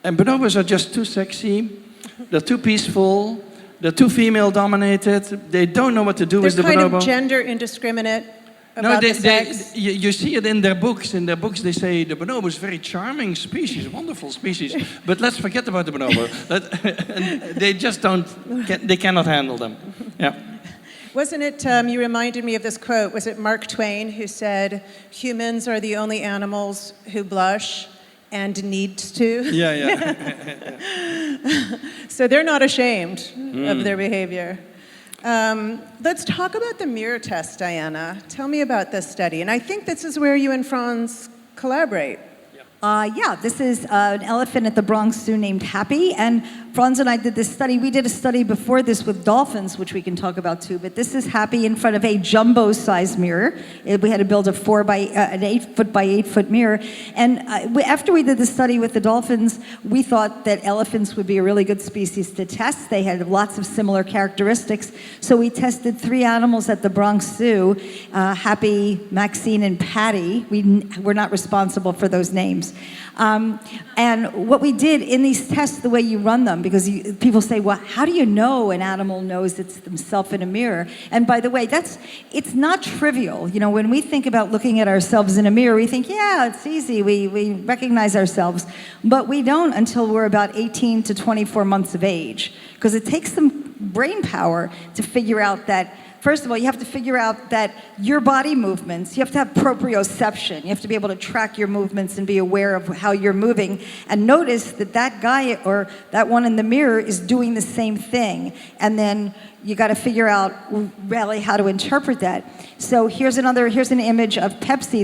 And bonobos are just too sexy, they're too peaceful, they're too female-dominated. They don't know what to do with the bonobo. They're kind of gender indiscriminate about the sex. You see it in their books. In their books, they say the bonobo is a very charming species, wonderful species. But let's forget about the bonobo. And they just they cannot handle them. Yeah. Wasn't it, you reminded me of this quote, was it Mark Twain who said, humans are the only animals who blush and needs to? Yeah. So they're not ashamed of their behavior. Let's talk about the mirror test, Diana. Tell me about this study. And I think this is where you and Frans collaborate. This is an elephant at the Bronx Zoo named Happy, and Frans and I did this study. We did a study before this with dolphins, which we can talk about too, but this is Happy in front of a jumbo-sized mirror. We had to build an 8-foot by 8-foot mirror, and after we did the study with the dolphins, we thought that elephants would be a really good species to test. They had lots of similar characteristics, so we tested 3 animals at the Bronx Zoo, Happy, Maxine, and Patty. We're not responsible for those names. And what we did in these tests, the way you run them, because people say, well, how do you know an animal knows it's themselves in a mirror? And by the way, it's not trivial. You know, when we think about looking at ourselves in a mirror, we think, yeah, it's easy. We recognize ourselves. But we don't until we're about 18 to 24 months of age, because it takes some brain power to figure out that first of all, you have to figure out that your body movements, you have to have proprioception. You have to be able to track your movements and be aware of how you're moving. And notice that that guy or that one in the mirror is doing the same thing. And then you got to figure out really how to interpret that. So here's an image of Pepsi.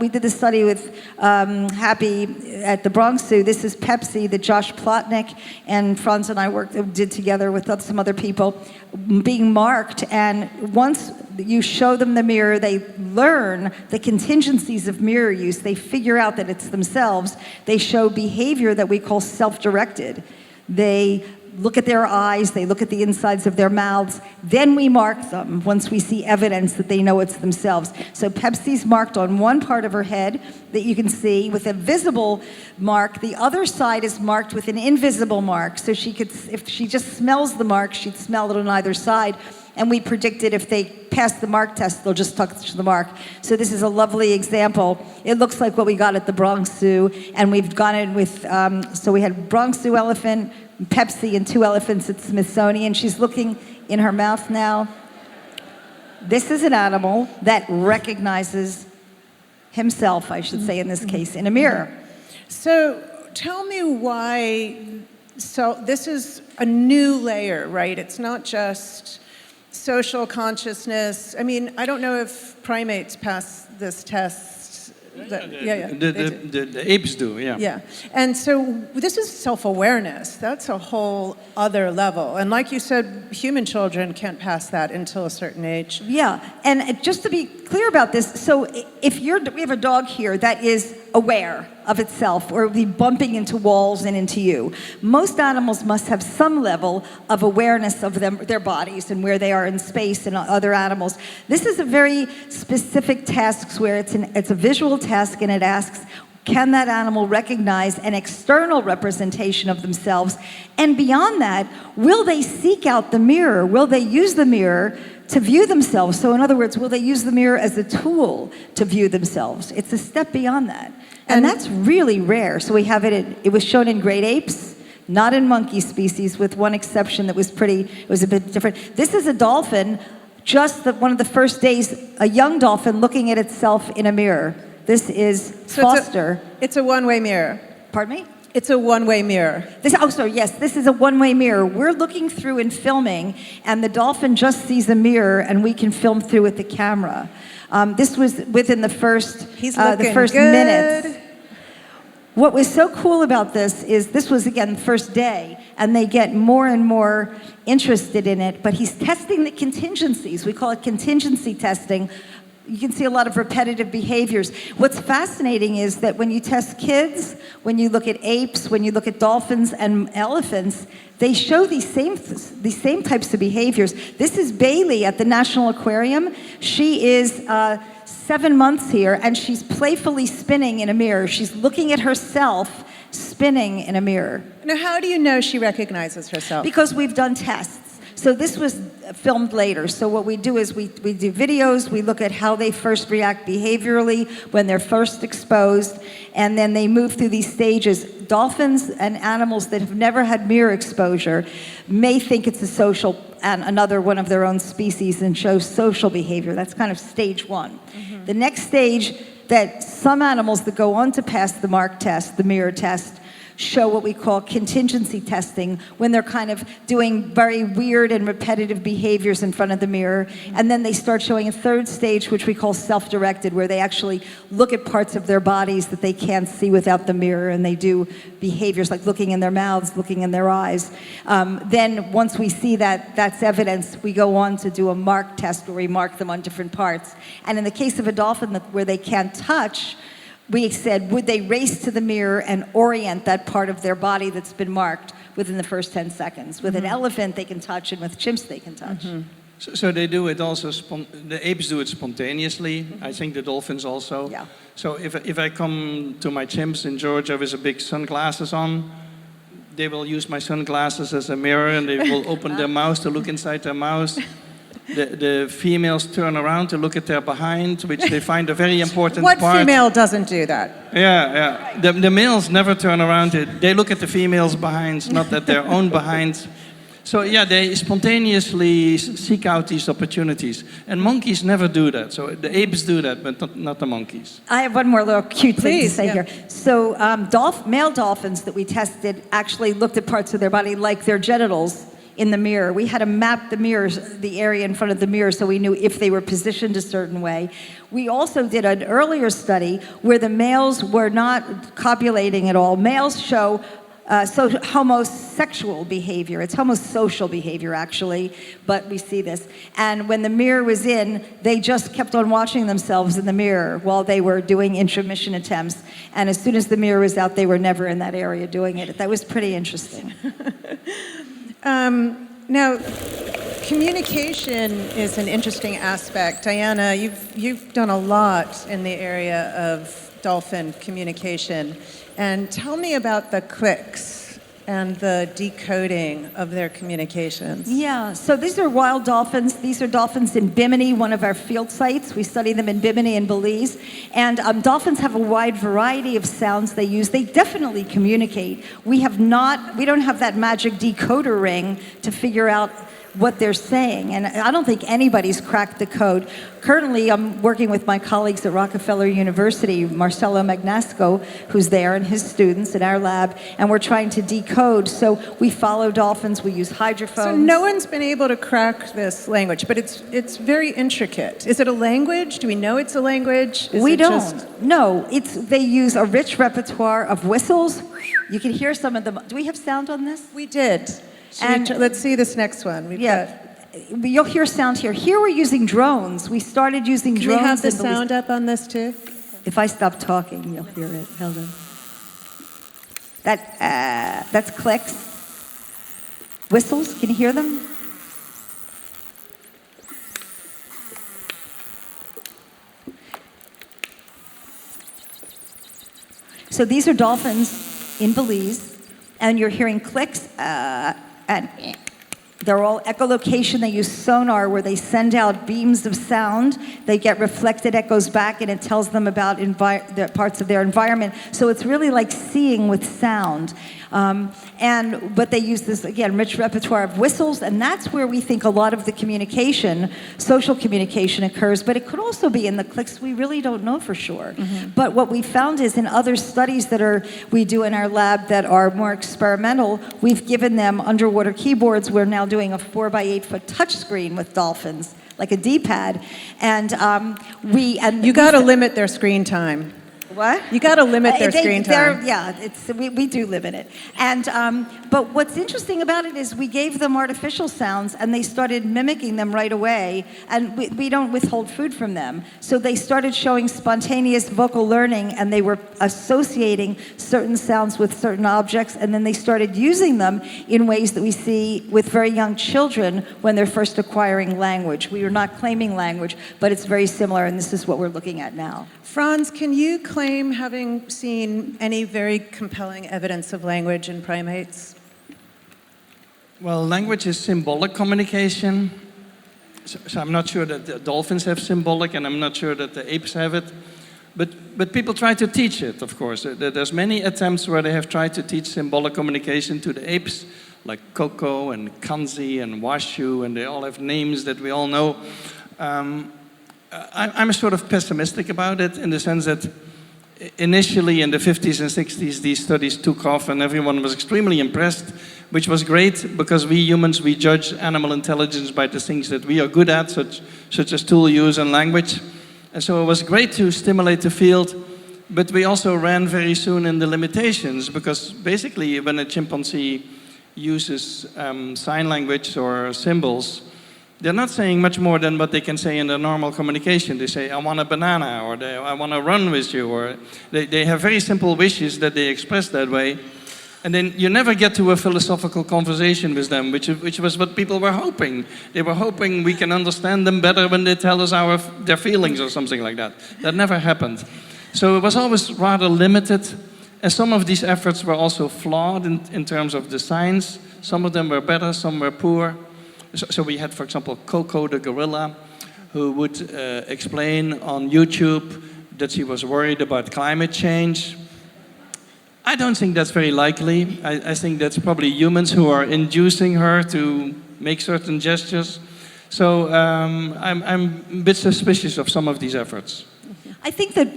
We did this study with Happy at the Bronx Zoo. This is Pepsi that Josh Plotnick and Frans and I did together with some other people, being marked. And once you show them the mirror, they learn the contingencies of mirror use. They figure out that it's themselves. They show behavior that we call self-directed. They look at their eyes, they look at the insides of their mouths, then we mark them once we see evidence that they know it's themselves. So Pepsi's marked on one part of her head that you can see with a visible mark. The other side is marked with an invisible mark. So if she just smells the mark, she'd smell it on either side. And we predicted if they pass the mark test, they'll just touch the mark. So this is a lovely example. It looks like what we got at the Bronx Zoo, and we've gone in with, so we had Bronx Zoo elephant, Pepsi, and 2 elephants at Smithsonian. She's looking in her mouth now. This is an animal that recognizes himself, I should say in this case, in a mirror. So tell me why, so this is a new layer, right? It's not just social consciousness. I mean, I don't know if primates pass this test. The apes do, yeah. Yeah, and so this is self-awareness. That's a whole other level. And like you said, human children can't pass that until a certain age. Yeah, and just to be clear about this, so if we have a dog here that is aware of itself or be bumping into walls and into you. Most animals must have some level of awareness of their bodies and where they are in space and other animals. This is a very specific task where it's a visual task, and it asks, can that animal recognize an external representation of themselves? And beyond that, will they seek out the mirror? Will they use the mirror to view themselves? So in other words, will they use the mirror as a tool to view themselves? It's a step beyond that. And that's really rare. So we have it was shown in great apes, not in monkey species, with one exception that was it was a bit different. This is a dolphin, one of the first days, a young dolphin looking at itself in a mirror. This is Foster. It's a one-way mirror. Pardon me? It's a one-way mirror. This is a one-way mirror. We're looking through and filming, and the dolphin just sees a mirror, and we can film through with the camera. This was within the first minutes. What was so cool about this was, again, the first day, and they get more and more interested in it, but he's testing the contingencies. We call it contingency testing. You can see a lot of repetitive behaviors. What's fascinating is that when you test kids, when you look at apes, when you look at dolphins and elephants, they show these same types of behaviors. This is Bailey at the National Aquarium. She is 7 months here, and she's playfully spinning in a mirror. She's looking at herself spinning in a mirror. Now, how do you know she recognizes herself? Because we've done tests. So this was filmed later. So what we do is we do videos, we look at how they first react behaviorally when they're first exposed, and then they move through these stages. Dolphins and animals that have never had mirror exposure may think it's another one of their own species and show social behavior. That's kind of stage 1. Mm-hmm. The next stage, that some animals that go on to pass the mark test, the mirror test, show what we call contingency testing, when they're kind of doing very weird and repetitive behaviors in front of the mirror. And then they start showing a third stage, which we call self-directed, where they actually look at parts of their bodies that they can't see without the mirror, and they do behaviors like looking in their mouths, looking in their eyes. Then once we see that that's evidence, we go on to do a mark test where we mark them on different parts. And in the case of a dolphin where they can't touch, we said, would they race to the mirror and orient that part of their body that's been marked within the first 10 seconds? With an elephant, they can touch, and with chimps, they can touch. Mm-hmm. So they do it also, the apes do it spontaneously. Mm-hmm. I think the dolphins also. Yeah. So if I come to my chimps in Georgia with a big sunglasses on, they will use my sunglasses as a mirror, and they will open their mouths to look inside their mouths. The females turn around to look at their behind, which they find a very important part. What female doesn't do that? Yeah. The males never turn around. They look at the females' behinds, not at their own behinds. So yeah, they spontaneously seek out these opportunities. And monkeys never do that. So the apes do that, but not the monkeys. I have one more little cute thing to Please, say yeah. here. So male dolphins that we tested actually looked at parts of their body like their genitals in the mirror. We had to map the mirrors, the area in front of the mirror, so we knew if they were positioned a certain way. We also did an earlier study where the males were not copulating at all. Males show homosexual behavior. It's homosocial behavior, actually, but we see this. And when the mirror was in, they just kept on watching themselves in the mirror while they were doing intromission attempts. And as soon as the mirror was out, they were never in that area doing it. That was pretty interesting. Now, communication is an interesting aspect. Diana, you've done a lot in the area of dolphin communication. And tell me about the clicks and the decoding of their communications. Yeah, so these are wild dolphins. These are dolphins in Bimini, one of our field sites. We study them in Bimini and Belize. And dolphins have a wide variety of sounds they use. They definitely communicate. We don't have that magic decoder ring to figure out what they're saying. And I don't think anybody's cracked the code. Currently, I'm working with my colleagues at Rockefeller University, Marcelo Magnasco, who's there, and his students in our lab, and we're trying to decode. So we follow dolphins, we use hydrophones. So no one's been able to crack this language, but it's very intricate. Is it a language? Do we know it's a language? We don't. No, they use a rich repertoire of whistles. You can hear some of them. Do we have sound on this? We did. Let's see this next one. You'll hear sound here. Here we're using drones. We started using drones. Can we have the sound up on this too? If I stop talking, you'll hear it. Hold on. That's clicks. Whistles, can you hear them? So these are dolphins in Belize, and you're hearing clicks, and they're all echolocation. They use sonar where they send out beams of sound. They get reflected echoes back, and it tells them about the parts of their environment. So it's really like seeing with sound. But they use this, again, rich repertoire of whistles, and that's where we think a lot of the communication, social communication, occurs. But it could also be in the clicks. We really don't know for sure. Mm-hmm. But what we found is in other studies we do in our lab that are more experimental, we've given them underwater keyboards. We're now doing a 4x8 foot touch screen with dolphins, like a D-pad, and you got to limit their screen time. What? You got to limit their screen time. Yeah, we do limit it. And but what's interesting about it is we gave them artificial sounds, and they started mimicking them right away. And we don't withhold food from them, so they started showing spontaneous vocal learning, and they were associating certain sounds with certain objects, and then they started using them in ways that we see with very young children when they're first acquiring language. We are not claiming language, but it's very similar, and this is what we're looking at now. Frans, can you claim having seen any very compelling evidence of language in primates? Well, language is symbolic communication. So I'm not sure that the dolphins have symbolic, and I'm not sure that the apes have it. But people try to teach it, of course. There's many attempts where they have tried to teach symbolic communication to the apes, like Koko and Kanzi and Washu, and they all have names that we all know. I'm sort of pessimistic about it in the sense that initially in the 50s and 60s these studies took off and everyone was extremely impressed, which was great because we humans, we judge animal intelligence by the things that we are good at, such as tool use and language. And so it was great to stimulate the field, but we also ran very soon in the limitations because basically when a chimpanzee uses sign language or symbols, they're not saying much more than what they can say in their normal communication. They say, I want a banana, or I want to run with you, or they have very simple wishes that they express that way. And then you never get to a philosophical conversation with them, which was what people were hoping. They were hoping we can understand them better when they tell us their feelings or something like that. That never happened. So it was always rather limited. And some of these efforts were also flawed in terms of the science. Some of them were better, some were poor. So we had, for example, Koko the gorilla, who would explain on YouTube that she was worried about climate change. I don't think that's very likely. I think that's probably humans who are inducing her to make certain gestures. So I'm a bit suspicious of some of these efforts. I think that,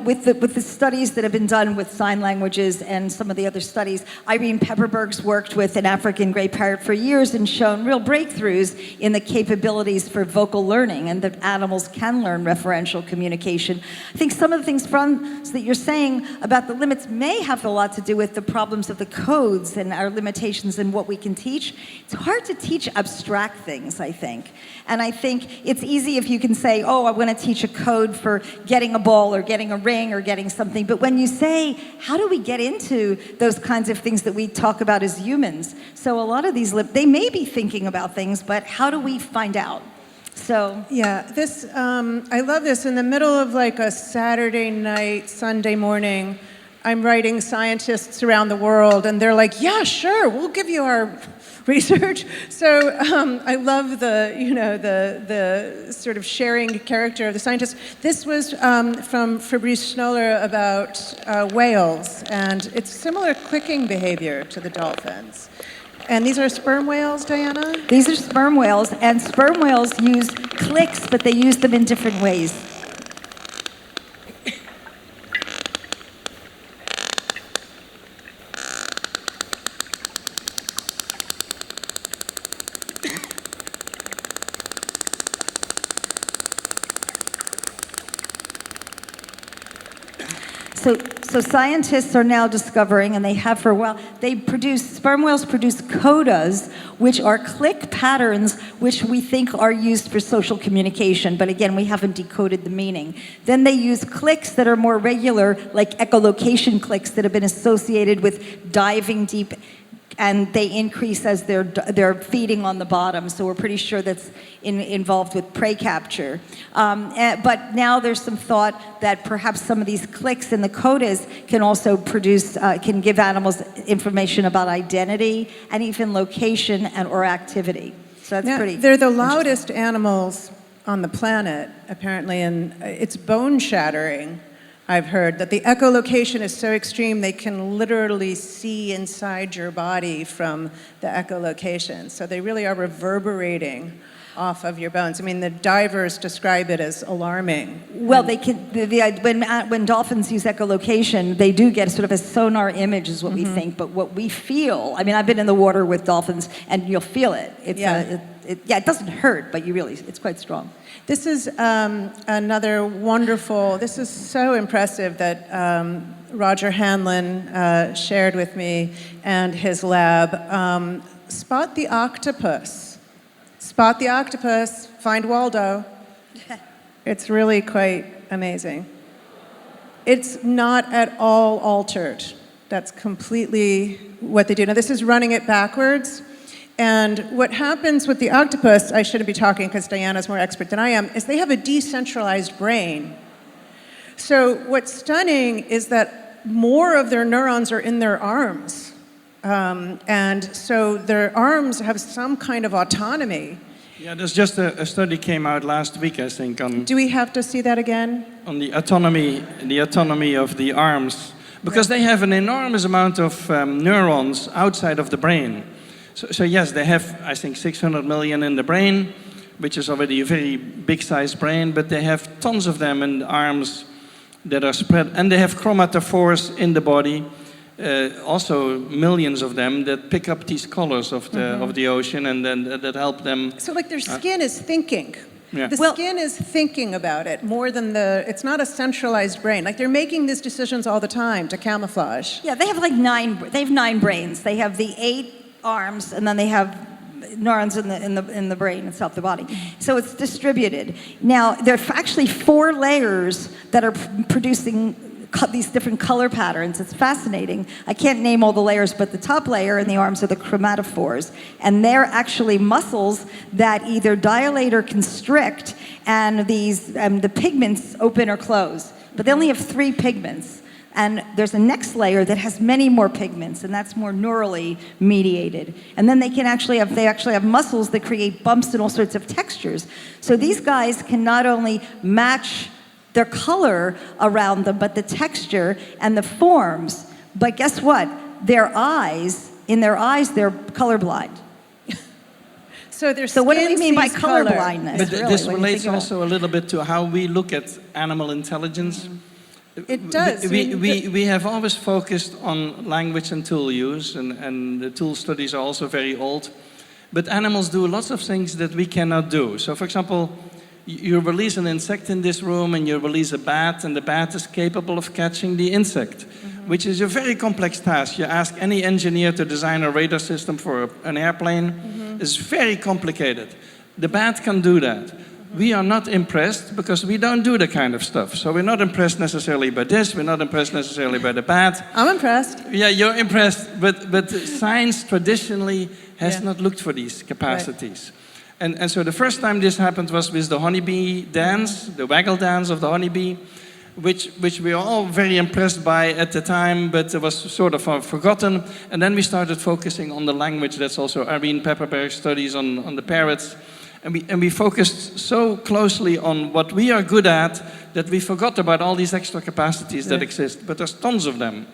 with the studies that have been done with sign languages and some of the other studies, Irene Pepperberg's worked with an African gray parrot for years and shown real breakthroughs in the capabilities for vocal learning and that animals can learn referential communication. I think some of the things, Frans, that you're saying about the limits may have a lot to do with the problems of the codes and our limitations in what we can teach. It's hard to teach abstract things, I think. And I think it's easy if you can say, oh, I want to teach a code for getting a ball or getting a ring or getting something. But when you say, how do we get into those kinds of things that we talk about as humans? So a lot of these, they may be thinking about things, but how do we find out? So yeah, this I love this. In the middle of like a Saturday night, Sunday morning, I'm writing scientists around the world, and they're like, yeah, sure, we'll give you our research. So I love the sort of sharing character of the scientist. This was from Fabrice Schnoller about whales, and it's similar clicking behavior to the dolphins. And these are sperm whales, Diana? These are sperm whales, and sperm whales use clicks, but they use them in different ways. So scientists are now discovering, and they have for a while, sperm whales produce codas, which are click patterns which we think are used for social communication, but again, we haven't decoded the meaning. Then they use clicks that are more regular, like echolocation clicks that have been associated with diving deep, and they increase as they're feeding on the bottom. So we're pretty sure that's involved with prey capture. But now there's some thought that perhaps some of these clicks in the codas can also can give animals information about identity and even location or activity. So that's pretty. They're the loudest animals on the planet, apparently, and it's bone shattering. I've heard that the echolocation is so extreme they can literally see inside your body from the echolocation. So they really are reverberating off of your bones. I mean, the divers describe it as alarming. Well, they can. When dolphins use echolocation, they do get sort of a sonar image, is what we think. But what we feel, I mean, I've been in the water with dolphins, and you'll feel it. It doesn't hurt, but it's quite strong. This is another wonderful, this is so impressive that Roger Hanlon shared with me and his lab. Spot the octopus. Spot the octopus, find Waldo. It's really quite amazing. It's not at all altered. That's completely what they do. Now this is running it backwards. And what happens with the octopus, I shouldn't be talking because Diana's more expert than I am, is they have a decentralized brain. So what's stunning is that more of their neurons are in their arms. And so their arms have some kind of autonomy. Yeah, there's just a study came out last week, I think, on... Do we have to see that again? On the autonomy of the arms. Because they have an enormous amount of neurons outside of the brain. So yes, they have, I think, 600 million in the brain, which is already a very big-sized brain, but they have tons of them in the arms that are spread, and they have chromatophores in the body, also millions of them that pick up these colors of the ocean, and then that help them. So like their skin is thinking. Yeah. The skin is thinking about it more than it's not a centralized brain. Like they're making these decisions all the time to camouflage. Yeah, they have like 9 brains. They have the 8 arms, and then they have neurons in the brain itself, the body. So it's distributed. Now, there are actually 4 layers that are producing these different color patterns. It's fascinating. I can't name all the layers, but the top layer in the arms are the chromatophores. And they're actually muscles that either dilate or constrict, and the pigments open or close. But they only have 3 pigments. And there's a next layer that has many more pigments, and that's more neurally mediated. And then they actually have muscles that create bumps and all sorts of textures. So these guys can not only match their color around them, but the texture and the forms. But guess what? In their eyes, they're colorblind. So what do we mean by sees color. colorblindness? But really, this when you relates think about also a little bit to how we look at animal intelligence. It does. We have always focused on language and tool use, and the tool studies are also very old. But animals do lots of things that we cannot do. So, for example, you release an insect in this room and you release a bat, and the bat is capable of catching the insect, which is a very complex task. You ask any engineer to design a radar system for an airplane, it's very complicated. The bat can do that. We are not impressed because we don't do the kind of stuff. So we're not impressed necessarily by this, we're not impressed necessarily by the bat. I'm impressed. Yeah, you're impressed, but science traditionally has not looked for these capacities. Right. And so the first time this happened was with the honeybee dance, the waggle dance of the honeybee, which we were all very impressed by at the time, but it was sort of forgotten. And then we started focusing on the language. That's also Irene Pepperberg's studies on the parrots. And we focused so closely on what we are good at that we forgot about all these extra capacities that exist. But there's tons of them.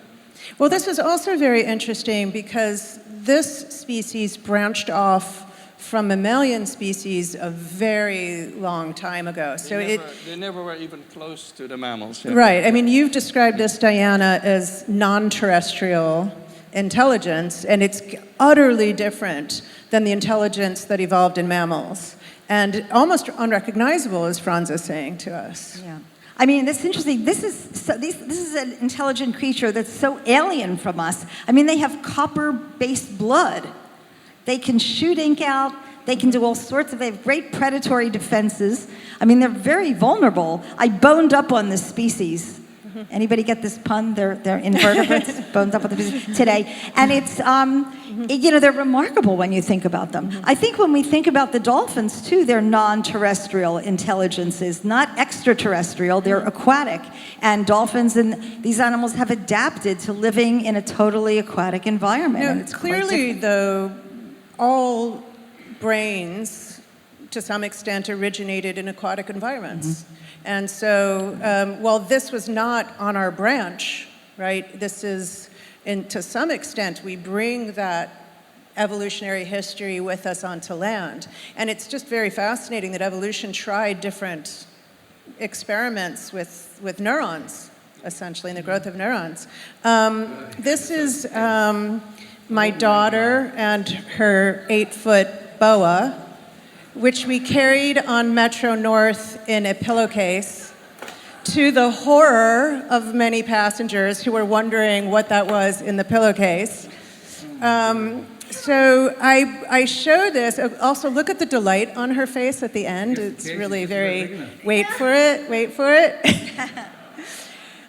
Well, this was also very interesting because this species branched off from mammalian species a very long time ago. So they never were even close to the mammals. Yeah. Right. I mean, you've described this, Diana, as non-terrestrial intelligence, and it's utterly different than the intelligence that evolved in mammals, and almost unrecognizable, as Frans is saying to us. Yeah. I mean, it's interesting. This is an intelligent creature that's so alien from us. I mean, they have copper-based blood. They can shoot ink out. They can do all sorts of. They have great predatory defenses. I mean, they're very vulnerable. I boned up on this species. Anybody get this pun? They're invertebrates. Boned up on the species today, and it's they're remarkable when you think about them. I think when we think about the dolphins too, they're non-terrestrial intelligences, not extraterrestrial. They're aquatic, and dolphins and these animals have adapted to living in a totally aquatic environment. No, and it's clearly, though, all brains, to some extent, originated in aquatic environments. And so, while this was not on our branch, right, this is, to some extent, we bring that evolutionary history with us onto land. And it's just very fascinating that evolution tried different experiments with neurons, essentially, in the growth of neurons. This is my daughter and her 8-foot boa, which we carried on Metro North in a pillowcase, to the horror of many passengers who were wondering what that was in the pillowcase. So I show this. Also, look at the delight on her face at the end. It's really very, wait for it.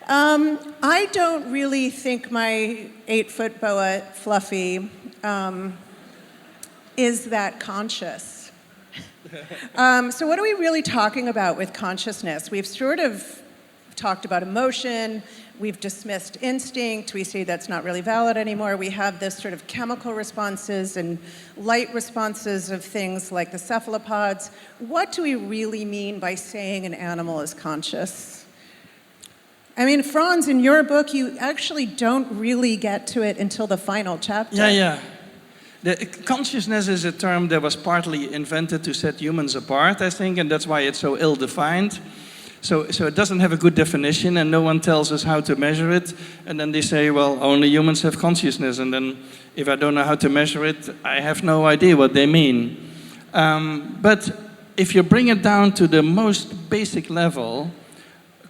I don't really think my 8-foot boa, Fluffy, is that conscious. So what are we really talking about with consciousness? We've sort of talked about emotion, we've dismissed instinct, we say that's not really valid anymore. We have this sort of chemical responses and light responses of things like the cephalopods. What do we really mean by saying an animal is conscious? I mean, Frans, in your book, you actually don't really get to it until the final chapter. Yeah. Consciousness is a term that was partly invented to set humans apart, I think, and that's why it's so ill-defined. So it doesn't have a good definition, and no one tells us how to measure it. And then they say, well, only humans have consciousness. And then if I don't know how to measure it, I have no idea what they mean. But if you bring it down to the most basic level,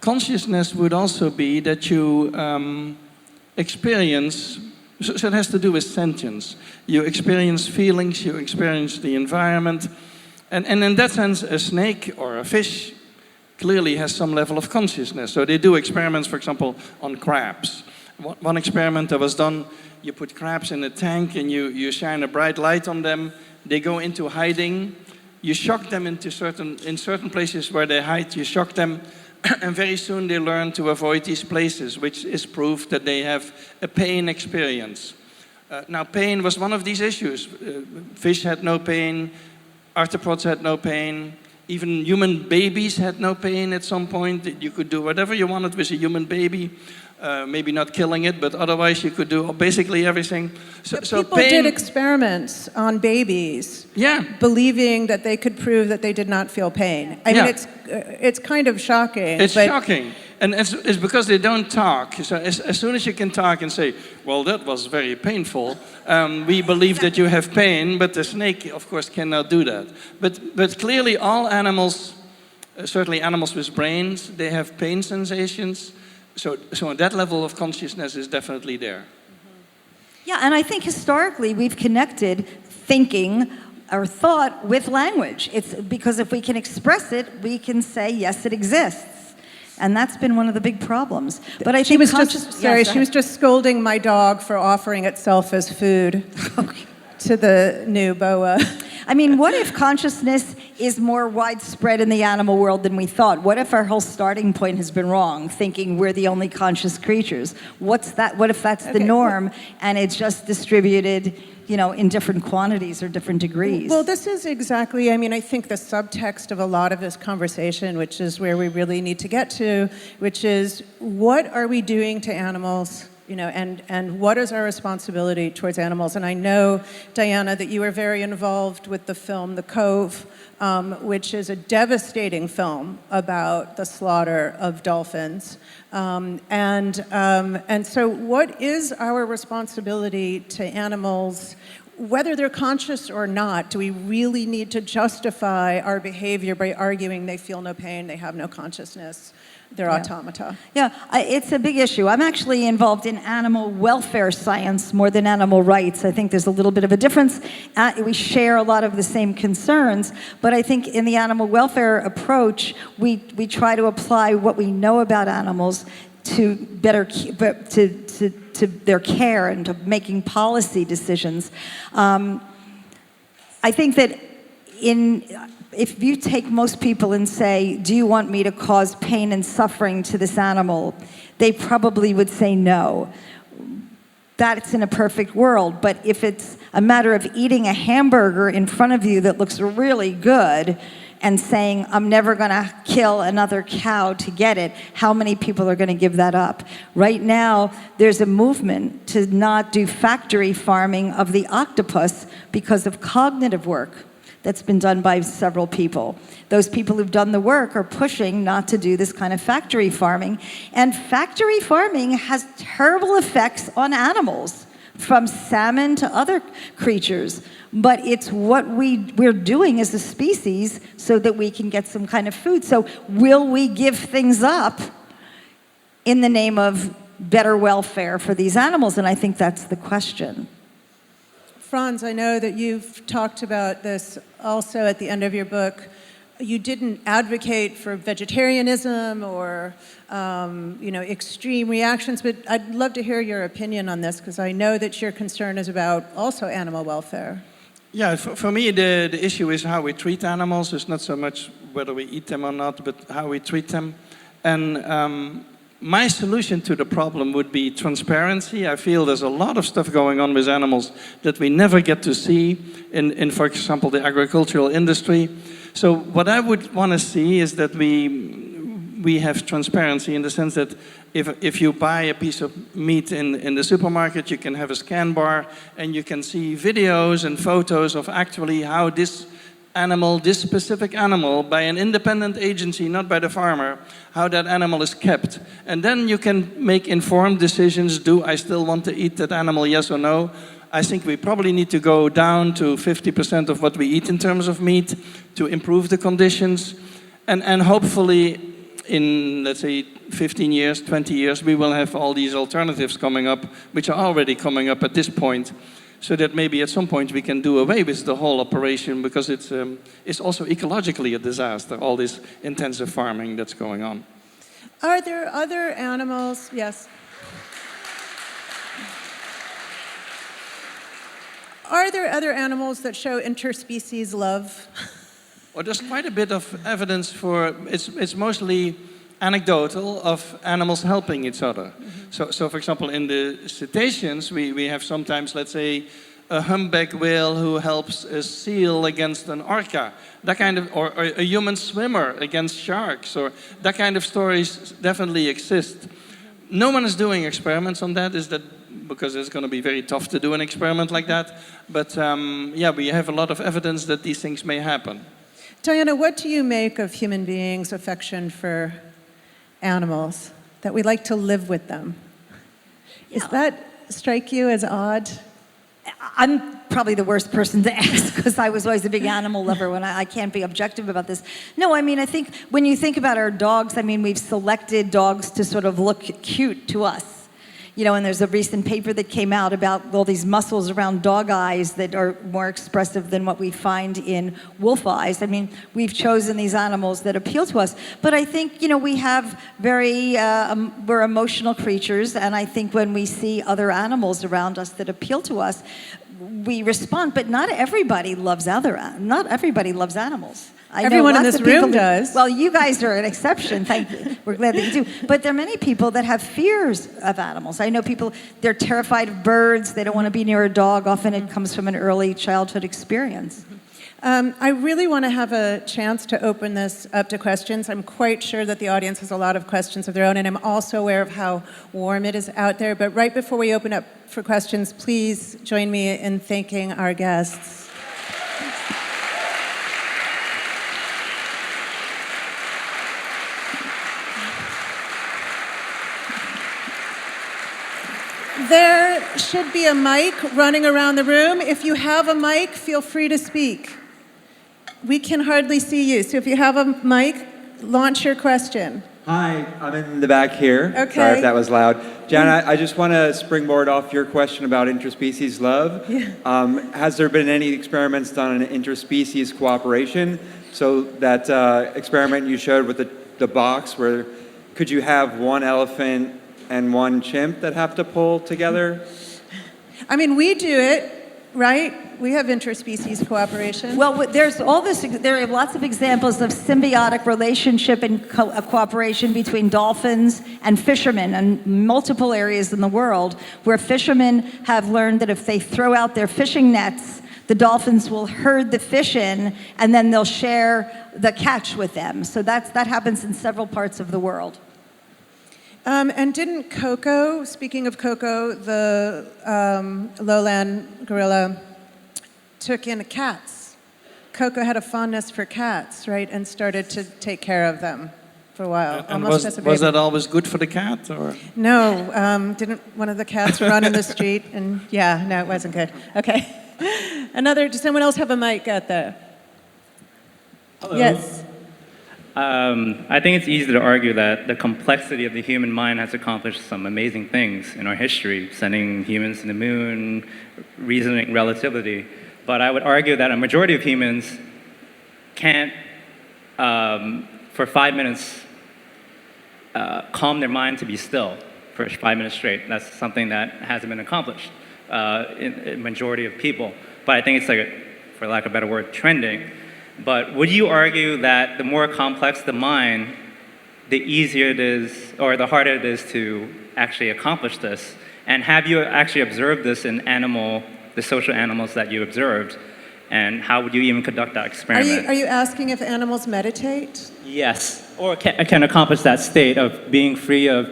consciousness would also be that you experience. So it has to do with sentience. You experience feelings, you experience the environment. And in that sense, a snake or a fish clearly has some level of consciousness. So they do experiments, for example, on crabs. One experiment that was done, you put crabs in a tank and you shine a bright light on them. They go into hiding. You shock them in certain places where they hide, you shock them. And very soon they learn to avoid these places, which is proof that they have a pain experience. Now, pain was one of these issues. Fish had no pain, arthropods had no pain, even human babies had no pain at some point. You could do whatever you wanted with a human baby. maybe not killing it, but otherwise you could do basically everything. So people did experiments on babies, yeah, believing that they could prove that they did not feel pain. I mean, it's kind of shocking. It's shocking. And it's because they don't talk. So as soon as you can talk and say, well, that was very painful, we believe that you have pain, but the snake, of course, cannot do that. But clearly all animals, certainly animals with brains, they have pain sensations. So that level of consciousness is definitely there. Yeah, and I think historically we've connected thinking or thought with language. It's because if we can express it, we can say, yes, it exists. And that's been one of the big problems. But I think she was just scolding my dog for offering itself as food to the new boa. I mean, what if consciousness is more widespread in the animal world than we thought? What if our whole starting point has been wrong, thinking we're the only conscious creatures? What if that's the norm and it's just distributed, in different quantities or different degrees? Well, this is exactly, I think the subtext of a lot of this conversation, which is where we really need to get to, which is what are we doing to animals? And what is our responsibility towards animals? And I know, Diana, that you were very involved with the film The Cove, which is a devastating film about the slaughter of dolphins. And so what is our responsibility to animals, whether they're conscious or not? Do we really need to justify our behavior by arguing they feel no pain, they have no consciousness? They're automata. Yeah, it's a big issue. I'm actually involved in animal welfare science more than animal rights. I think there's a little bit of a difference. We share a lot of the same concerns, but I think in the animal welfare approach, we try to apply what we know about animals to to their care and to making policy decisions. I think that if you take most people and say, do you want me to cause pain and suffering to this animal? They probably would say no. That's in a perfect world. But if it's a matter of eating a hamburger in front of you that looks really good and saying, I'm never going to kill another cow to get it, how many people are going to give that up? Right now, there's a movement to not do factory farming of the octopus because of cognitive work that's been done by several people. Those people who've done the work are pushing not to do this kind of factory farming. And factory farming has terrible effects on animals, from salmon to other creatures. But it's what we're doing as a species so that we can get some kind of food. So will we give things up in the name of better welfare for these animals? And I think that's the question. Frans, I know that you've talked about this also at the end of your book. You didn't advocate for vegetarianism or extreme reactions, but I'd love to hear your opinion on this, because I know that your concern is about also animal welfare. Yeah, for me the issue is how we treat animals. It's not so much whether we eat them or not, but how we treat them. And my solution to the problem would be transparency. I feel there's a lot of stuff going on with animals that we never get to see in for example, the agricultural industry. So what I would want to see is that we have transparency in the sense that if you buy a piece of meat in the supermarket, you can have a scan bar and you can see videos and photos of actually how this specific animal, by an independent agency, not by the farmer, how that animal is kept. And then you can make informed decisions. Do I still want to eat that animal, yes or no? I think we probably need to go down to 50% of what we eat in terms of meat to improve the conditions. And hopefully in, let's say, 15 years, 20 years, we will have all these alternatives coming up, which are already coming up at this point, so that maybe at some point we can do away with the whole operation, because it's also ecologically a disaster, all this intensive farming that's going on. Are there other animals? Yes. Are there other animals that show interspecies love? Well, there's quite a bit of evidence for, it's mostly anecdotal, of animals helping each other. Mm-hmm. So for example, in the cetaceans, we have sometimes, let's say, a humpback whale who helps a seal against an orca, that kind of, or a human swimmer against sharks, or that kind of stories definitely exist. No one is doing experiments on that. Is that because it's going to be very tough to do an experiment like that? But yeah, we have a lot of evidence that these things may happen. Diana, what do you make of human beings' affection for animals, that we like to live with them? Does that strike you as odd? I'm probably the worst person to ask because I was always a big animal lover when I can't be objective about this. No, I mean, I think when you think about our dogs, I mean, we've selected dogs to sort of look cute to us. You know, and there's a recent paper that came out about all these muscles around dog eyes that are more expressive than what we find in wolf eyes. I mean, we've chosen these animals that appeal to us. But I think, you know, we have we're emotional creatures, and I think when we see other animals around us that appeal to us, we respond. But not everybody loves animals. I know Everyone in lots this of people room does. Well, you guys are an exception. Thank you. We're glad that you do. But there are many people that have fears of animals. I know people, they're terrified of birds. They don't want to be near a dog. Often it comes from an early childhood experience. I really want to have a chance to open this up to questions. I'm quite sure that the audience has a lot of questions of their own, and I'm also aware of how warm it is out there. But right before we open up for questions, please join me in thanking our guests. There should be a mic running around the room. If you have a mic, feel free to speak. We can hardly see you, so if you have a mic, launch your question. Hi, I'm in the back here. Okay. Sorry if that was loud. Janna, I just want to springboard off your question about interspecies love. Yeah. Has there been any experiments done on interspecies cooperation? So that experiment you showed with the box, where could you have one elephant and one chimp that have to pull together? I mean, we do it, right? We have interspecies cooperation. Well, there's all this. There are lots of examples of symbiotic relationship and cooperation between dolphins and fishermen in multiple areas in the world, where fishermen have learned that if they throw out their fishing nets, the dolphins will herd the fish in, and then they'll share the catch with them. So that happens in several parts of the world. And didn't Coco, speaking of Coco, the lowland gorilla, took in cats. Coco had a fondness for cats, right, and started to take care of them for a while. And almost as a baby. was that always good for the cat? Or? No, didn't one of the cats run in the street? And yeah, no, it wasn't good. Okay. Does someone else have a mic out there? Hello. Yes. I think it's easy to argue that the complexity of the human mind has accomplished some amazing things in our history, sending humans to the moon, reasoning relativity. But I would argue that a majority of humans can't, for 5 minutes, calm their mind to be still for 5 minutes straight. That's something that hasn't been accomplished in a majority of people. But I think it's for lack of a better word, trending. But would you argue that the more complex the mind, the easier it is, or the harder it is to actually accomplish this? And have you actually observed this in the social animals that you observed? And how would you even conduct that experiment? Are you asking if animals meditate? Yes, or can accomplish that state of being free of,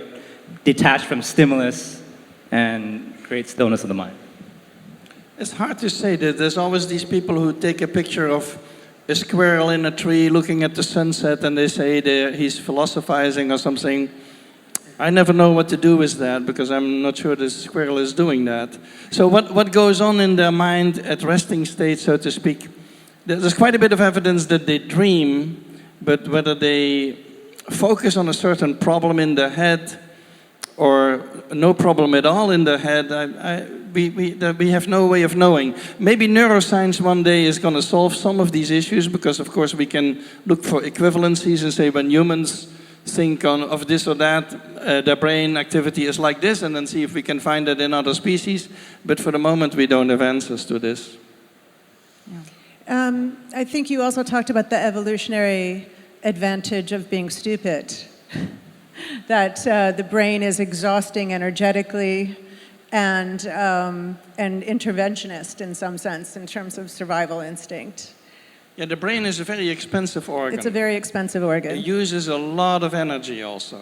detached from stimulus and create stillness of the mind? It's hard to say that there's always these people who take a picture of a squirrel in a tree looking at the sunset and they say he's philosophizing or something. I never know what to do with that because I'm not sure the squirrel is doing that. So what goes on in their mind at resting state, so to speak? There's quite a bit of evidence that they dream, but whether they focus on a certain problem in their head or no problem at all in their head, we have no way of knowing. Maybe neuroscience one day is going to solve some of these issues because, of course, we can look for equivalencies and say when humans think of this or that, their brain activity is like this, and then see if we can find it in other species. But for the moment, we don't have answers to this. Yeah. I think you also talked about the evolutionary advantage of being stupid. That the brain is exhausting energetically and interventionist in some sense in terms of survival instinct. Yeah, the brain is a very expensive organ. It's a very expensive organ. It uses a lot of energy also.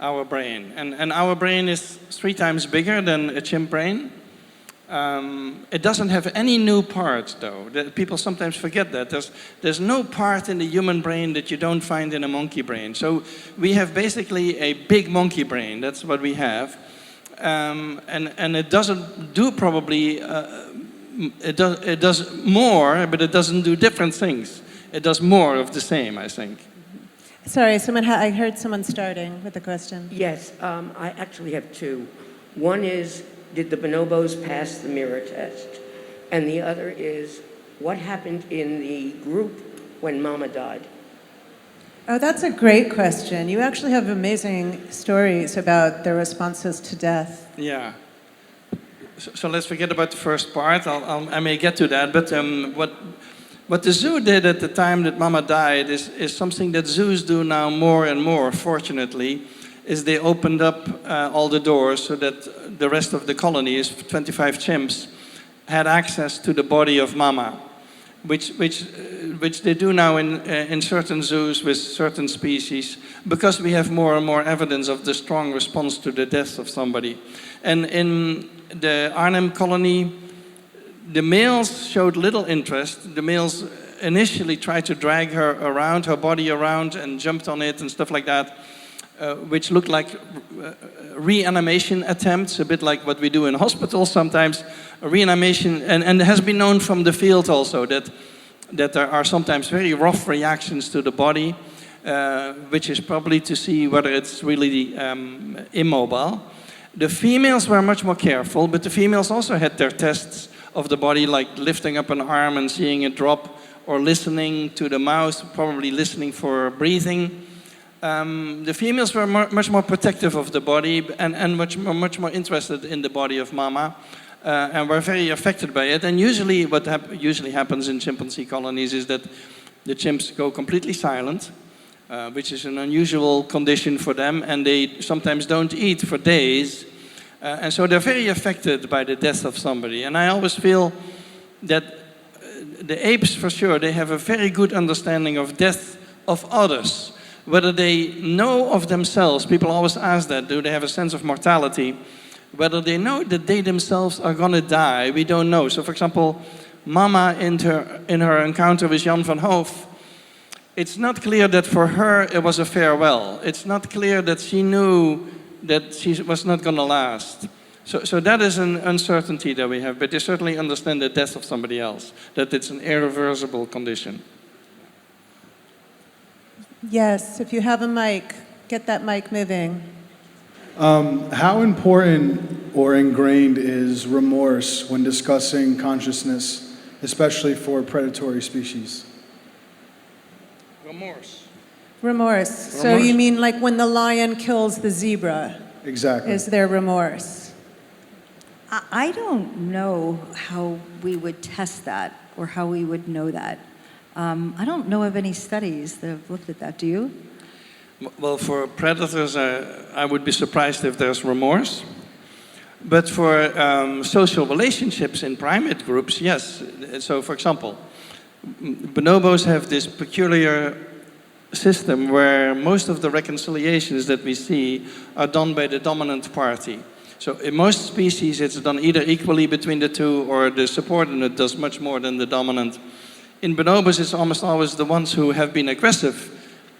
our brain. And our brain is 3 times bigger than a chimp brain. It doesn't have any new parts, though. People sometimes forget that. There's no part in the human brain that you don't find in a monkey brain. So we have basically a big monkey brain. That's what we have. And it doesn't do probably, it does more, but it doesn't do different things. It does more of the same, I think. Sorry, I heard someone starting with a question. Yes, I actually have 2. One is, did the bonobos pass the mirror test? And the other is, what happened in the group when Mama died? Oh, that's a great question. You actually have amazing stories about their responses to death. Yeah. So let's forget about the first part. I may get to that. But what the zoo did at the time that Mama died is something that zoos do now more and more, fortunately, is they opened up all the doors so that the rest of the colonies, 25 chimps, had access to the body of Mama, which they do now in certain zoos with certain species, because we have more and more evidence of the strong response to the death of somebody. And in the Arnhem colony, the males showed little interest. The males initially tried to drag her around, her body around, and jumped on it and stuff like that, which looked like reanimation attempts, a bit like what we do in hospitals sometimes. Reanimation, and it has been known from the field also that there are sometimes very rough reactions to the body, which is probably to see whether it's really immobile. The females were much more careful, but the females also had their tests of the body, like lifting up an arm and seeing it drop, or listening to the mouth, probably listening for breathing. The females were much more protective of the body and much more interested in the body of Mama, and were very affected by it. And usually what usually happens in chimpanzee colonies is that the chimps go completely silent, which is an unusual condition for them, and they sometimes don't eat for days. And so they're very affected by the death of somebody. And I always feel that the apes, for sure, they have a very good understanding of death of others. Whether they know of themselves, people always ask that, do they have a sense of mortality? Whether they know that they themselves are going to die, we don't know. So, for example, Mama, in her encounter with Jan van Hoof, it's not clear that for her it was a farewell. It's not clear that she knew that she was not going to last. So that is an uncertainty that we have, but they certainly understand the death of somebody else, that it's an irreversible condition. Yes, if you have a mic, get that mic moving. How important or ingrained is remorse when discussing consciousness, especially for predatory species? Remorse. So you mean like when the lion kills the zebra? Exactly. Is there remorse? I don't know how we would test that or how we would know that. I don't know of any studies that have looked at that. Do you? Well, for predators, I would be surprised if there's remorse. But for social relationships in primate groups, yes. So, for example, bonobos have this peculiar system where most of the reconciliations that we see are done by the dominant party. So in most species, it's done either equally between the two, or the subordinate does much more than the dominant. In bonobos, it's almost always the ones who have been aggressive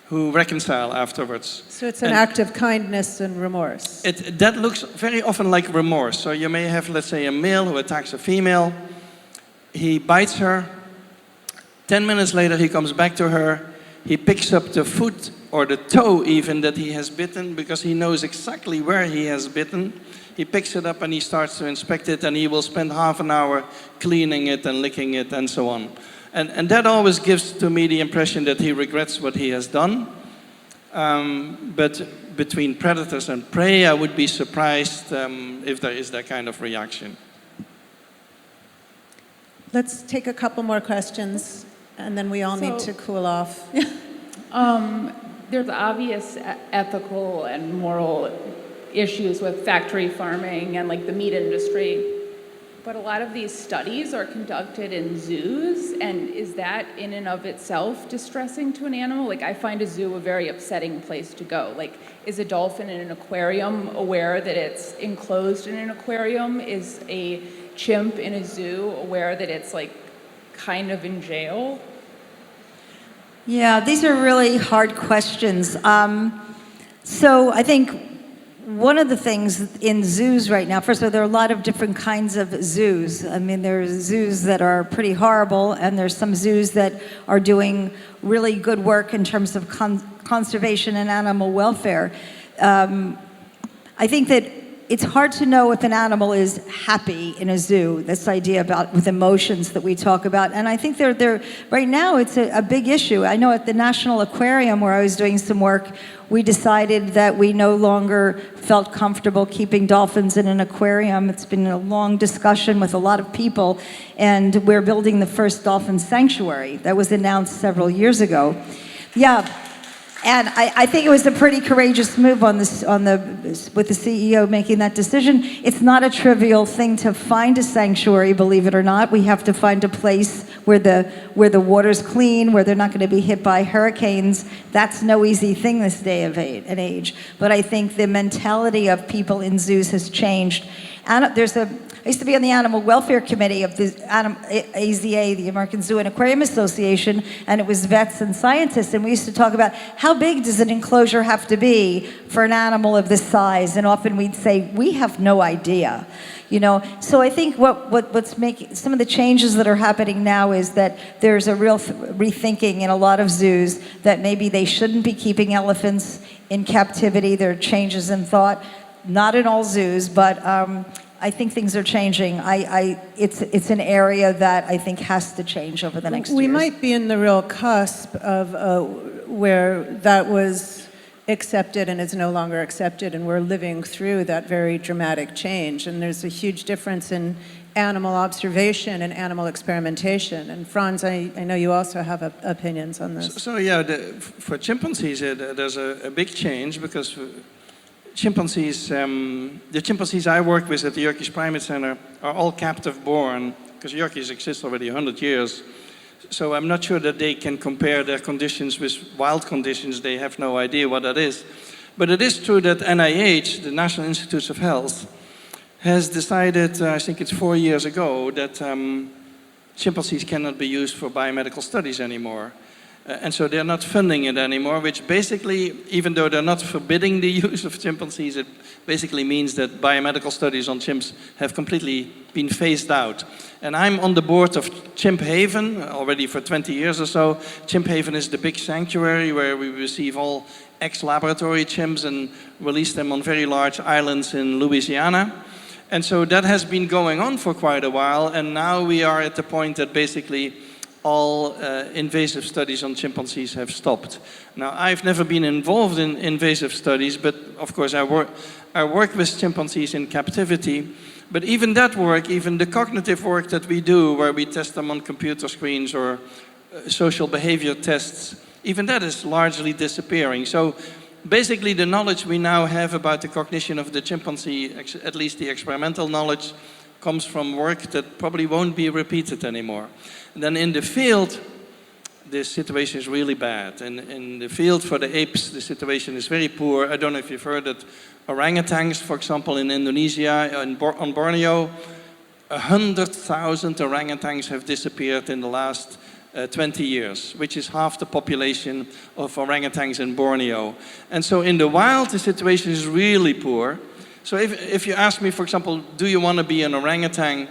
who reconcile afterwards. So it's an act of kindness and remorse. That looks very often like remorse. So you may have, let's say, a male who attacks a female. He bites her. 10 minutes later, he comes back to her. He picks up the foot or the toe even that he has bitten, because he knows exactly where he has bitten. He picks it up and he starts to inspect it, and he will spend half an hour cleaning it and licking it and so on. And that always gives to me the impression that he regrets what he has done. But between predators and prey, I would be surprised if there is that kind of reaction. Let's take a couple more questions, and then we all need to cool off. There's obvious ethical and moral issues with factory farming and like the meat industry. but a lot of these studies are conducted in zoos, and is that in and of itself distressing to an animal? Like, I find a zoo a very upsetting place to go. Like, is a dolphin in an aquarium aware that it's enclosed in an aquarium? Is a chimp in a zoo aware that it's like kind of in jail? Yeah, these are really hard questions. So I think one of the things in zoos right now, first of all, there are a lot of different kinds of zoos. I mean, there's zoos that are pretty horrible, and there's some zoos that are doing really good work in terms of conservation and animal welfare. I think that it's hard to know if an animal is happy in a zoo, this idea about with emotions that we talk about. And I think they're right now it's a big issue. I know at the National Aquarium where I was doing some work, we decided that we no longer felt comfortable keeping dolphins in an aquarium. It's been a long discussion with a lot of people, and we're building the first dolphin sanctuary that was announced several years ago. Yeah. And I think it was a pretty courageous move with the CEO making that decision. It's not a trivial thing to find a sanctuary, believe it or not. We have to find a place where the water's clean, where they're not going to be hit by hurricanes. That's no easy thing this day and age. But I think the mentality of people in zoos has changed. And I used to be on the Animal Welfare Committee of the AZA, the American Zoo and Aquarium Association, and it was vets and scientists, and we used to talk about how big does an enclosure have to be for an animal of this size, and often we'd say, we have no idea. So I think what's making some of the changes that are happening now is that there's a real rethinking in a lot of zoos that maybe they shouldn't be keeping elephants in captivity. There are changes in thought, not in all zoos, but I think things are changing. It's an area that I think has to change over the next years. We might be in the real cusp of where that was accepted and is no longer accepted, and we're living through that very dramatic change. And there's a huge difference in animal observation and animal experimentation. And Frans, I know you also have opinions on this. So yeah, for chimpanzees, there's a big change because chimpanzees, the chimpanzees I work with at the Yerkes Primate Center are all captive born, because Yerkes exists already 100 years. So I'm not sure that they can compare their conditions with wild conditions. They have no idea what that is. But it is true that NIH, the National Institutes of Health, has decided, I think it's 4 years ago, that chimpanzees cannot be used for biomedical studies anymore. And so they're not funding it anymore, which basically, even though they're not forbidding the use of chimpanzees, it basically means that biomedical studies on chimps have completely been phased out. And I'm on the board of Chimp Haven already for 20 years or so. Chimp Haven is the big sanctuary where we receive all ex-laboratory chimps and release them on very large islands in Louisiana. And so that has been going on for quite a while, and now we are at the point that basically all invasive studies on chimpanzees have stopped. Now, I've never been involved in invasive studies, but of course I work with chimpanzees in captivity. But even that work, even the cognitive work that we do, where we test them on computer screens or social behavior tests, even that is largely disappearing. So basically the knowledge we now have about the cognition of the chimpanzee, at least the experimental knowledge, comes from work that probably won't be repeated anymore. And then in the field, the situation is really bad. And in the field for the apes, the situation is very poor. I don't know if you've heard that orangutans, for example, in Indonesia, on Borneo, 100,000 orangutans have disappeared in the last 20 years, which is half the population of orangutans in Borneo. And so in the wild, the situation is really poor. So if you ask me, for example, do you want to be an orangutan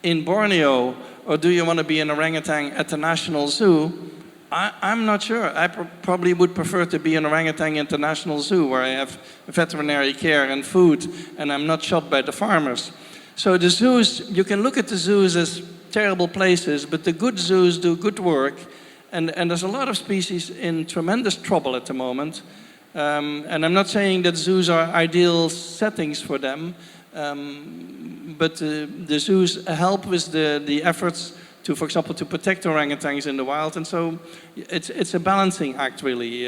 in Borneo, or do you want to be an orangutan at the National Zoo? I'm not sure. I probably would prefer to be an orangutan at the National Zoo, where I have veterinary care and food, and I'm not shot by the farmers. So the zoos, you can look at the zoos as terrible places, but the good zoos do good work, and there's a lot of species in tremendous trouble at the moment. And I'm not saying that zoos are ideal settings for them, but the zoos help with the efforts to, for example, to protect orangutans in the wild. And so it's a balancing act, really.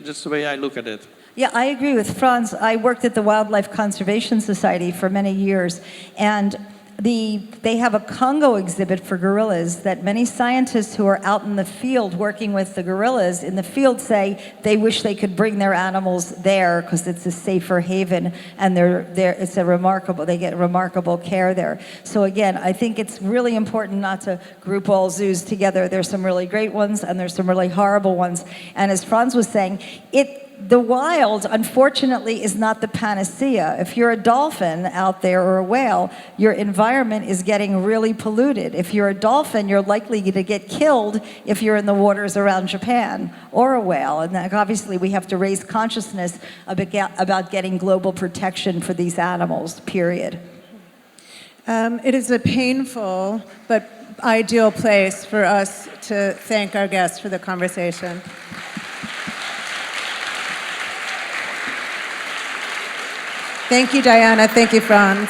That's the way I look at it. Yeah, I agree with Frans. I worked at the Wildlife Conservation Society for many years, and they have a Congo exhibit for gorillas that many scientists who are out in the field working with the gorillas in the field say they wish they could bring their animals there because it's a safer haven, and it's a remarkable, they get remarkable care there. So again, I think it's really important not to group all zoos together. There's some really great ones and there's some really horrible ones. And as Frans was saying, the wild, unfortunately, is not the panacea. If you're a dolphin out there or a whale, your environment is getting really polluted. If you're a dolphin, you're likely to get killed if you're in the waters around Japan, or a whale. And obviously, we have to raise consciousness about getting global protection for these animals, period. It is a painful but ideal place for us to thank our guests for the conversation. Thank you, Diana. Thank you, Frans.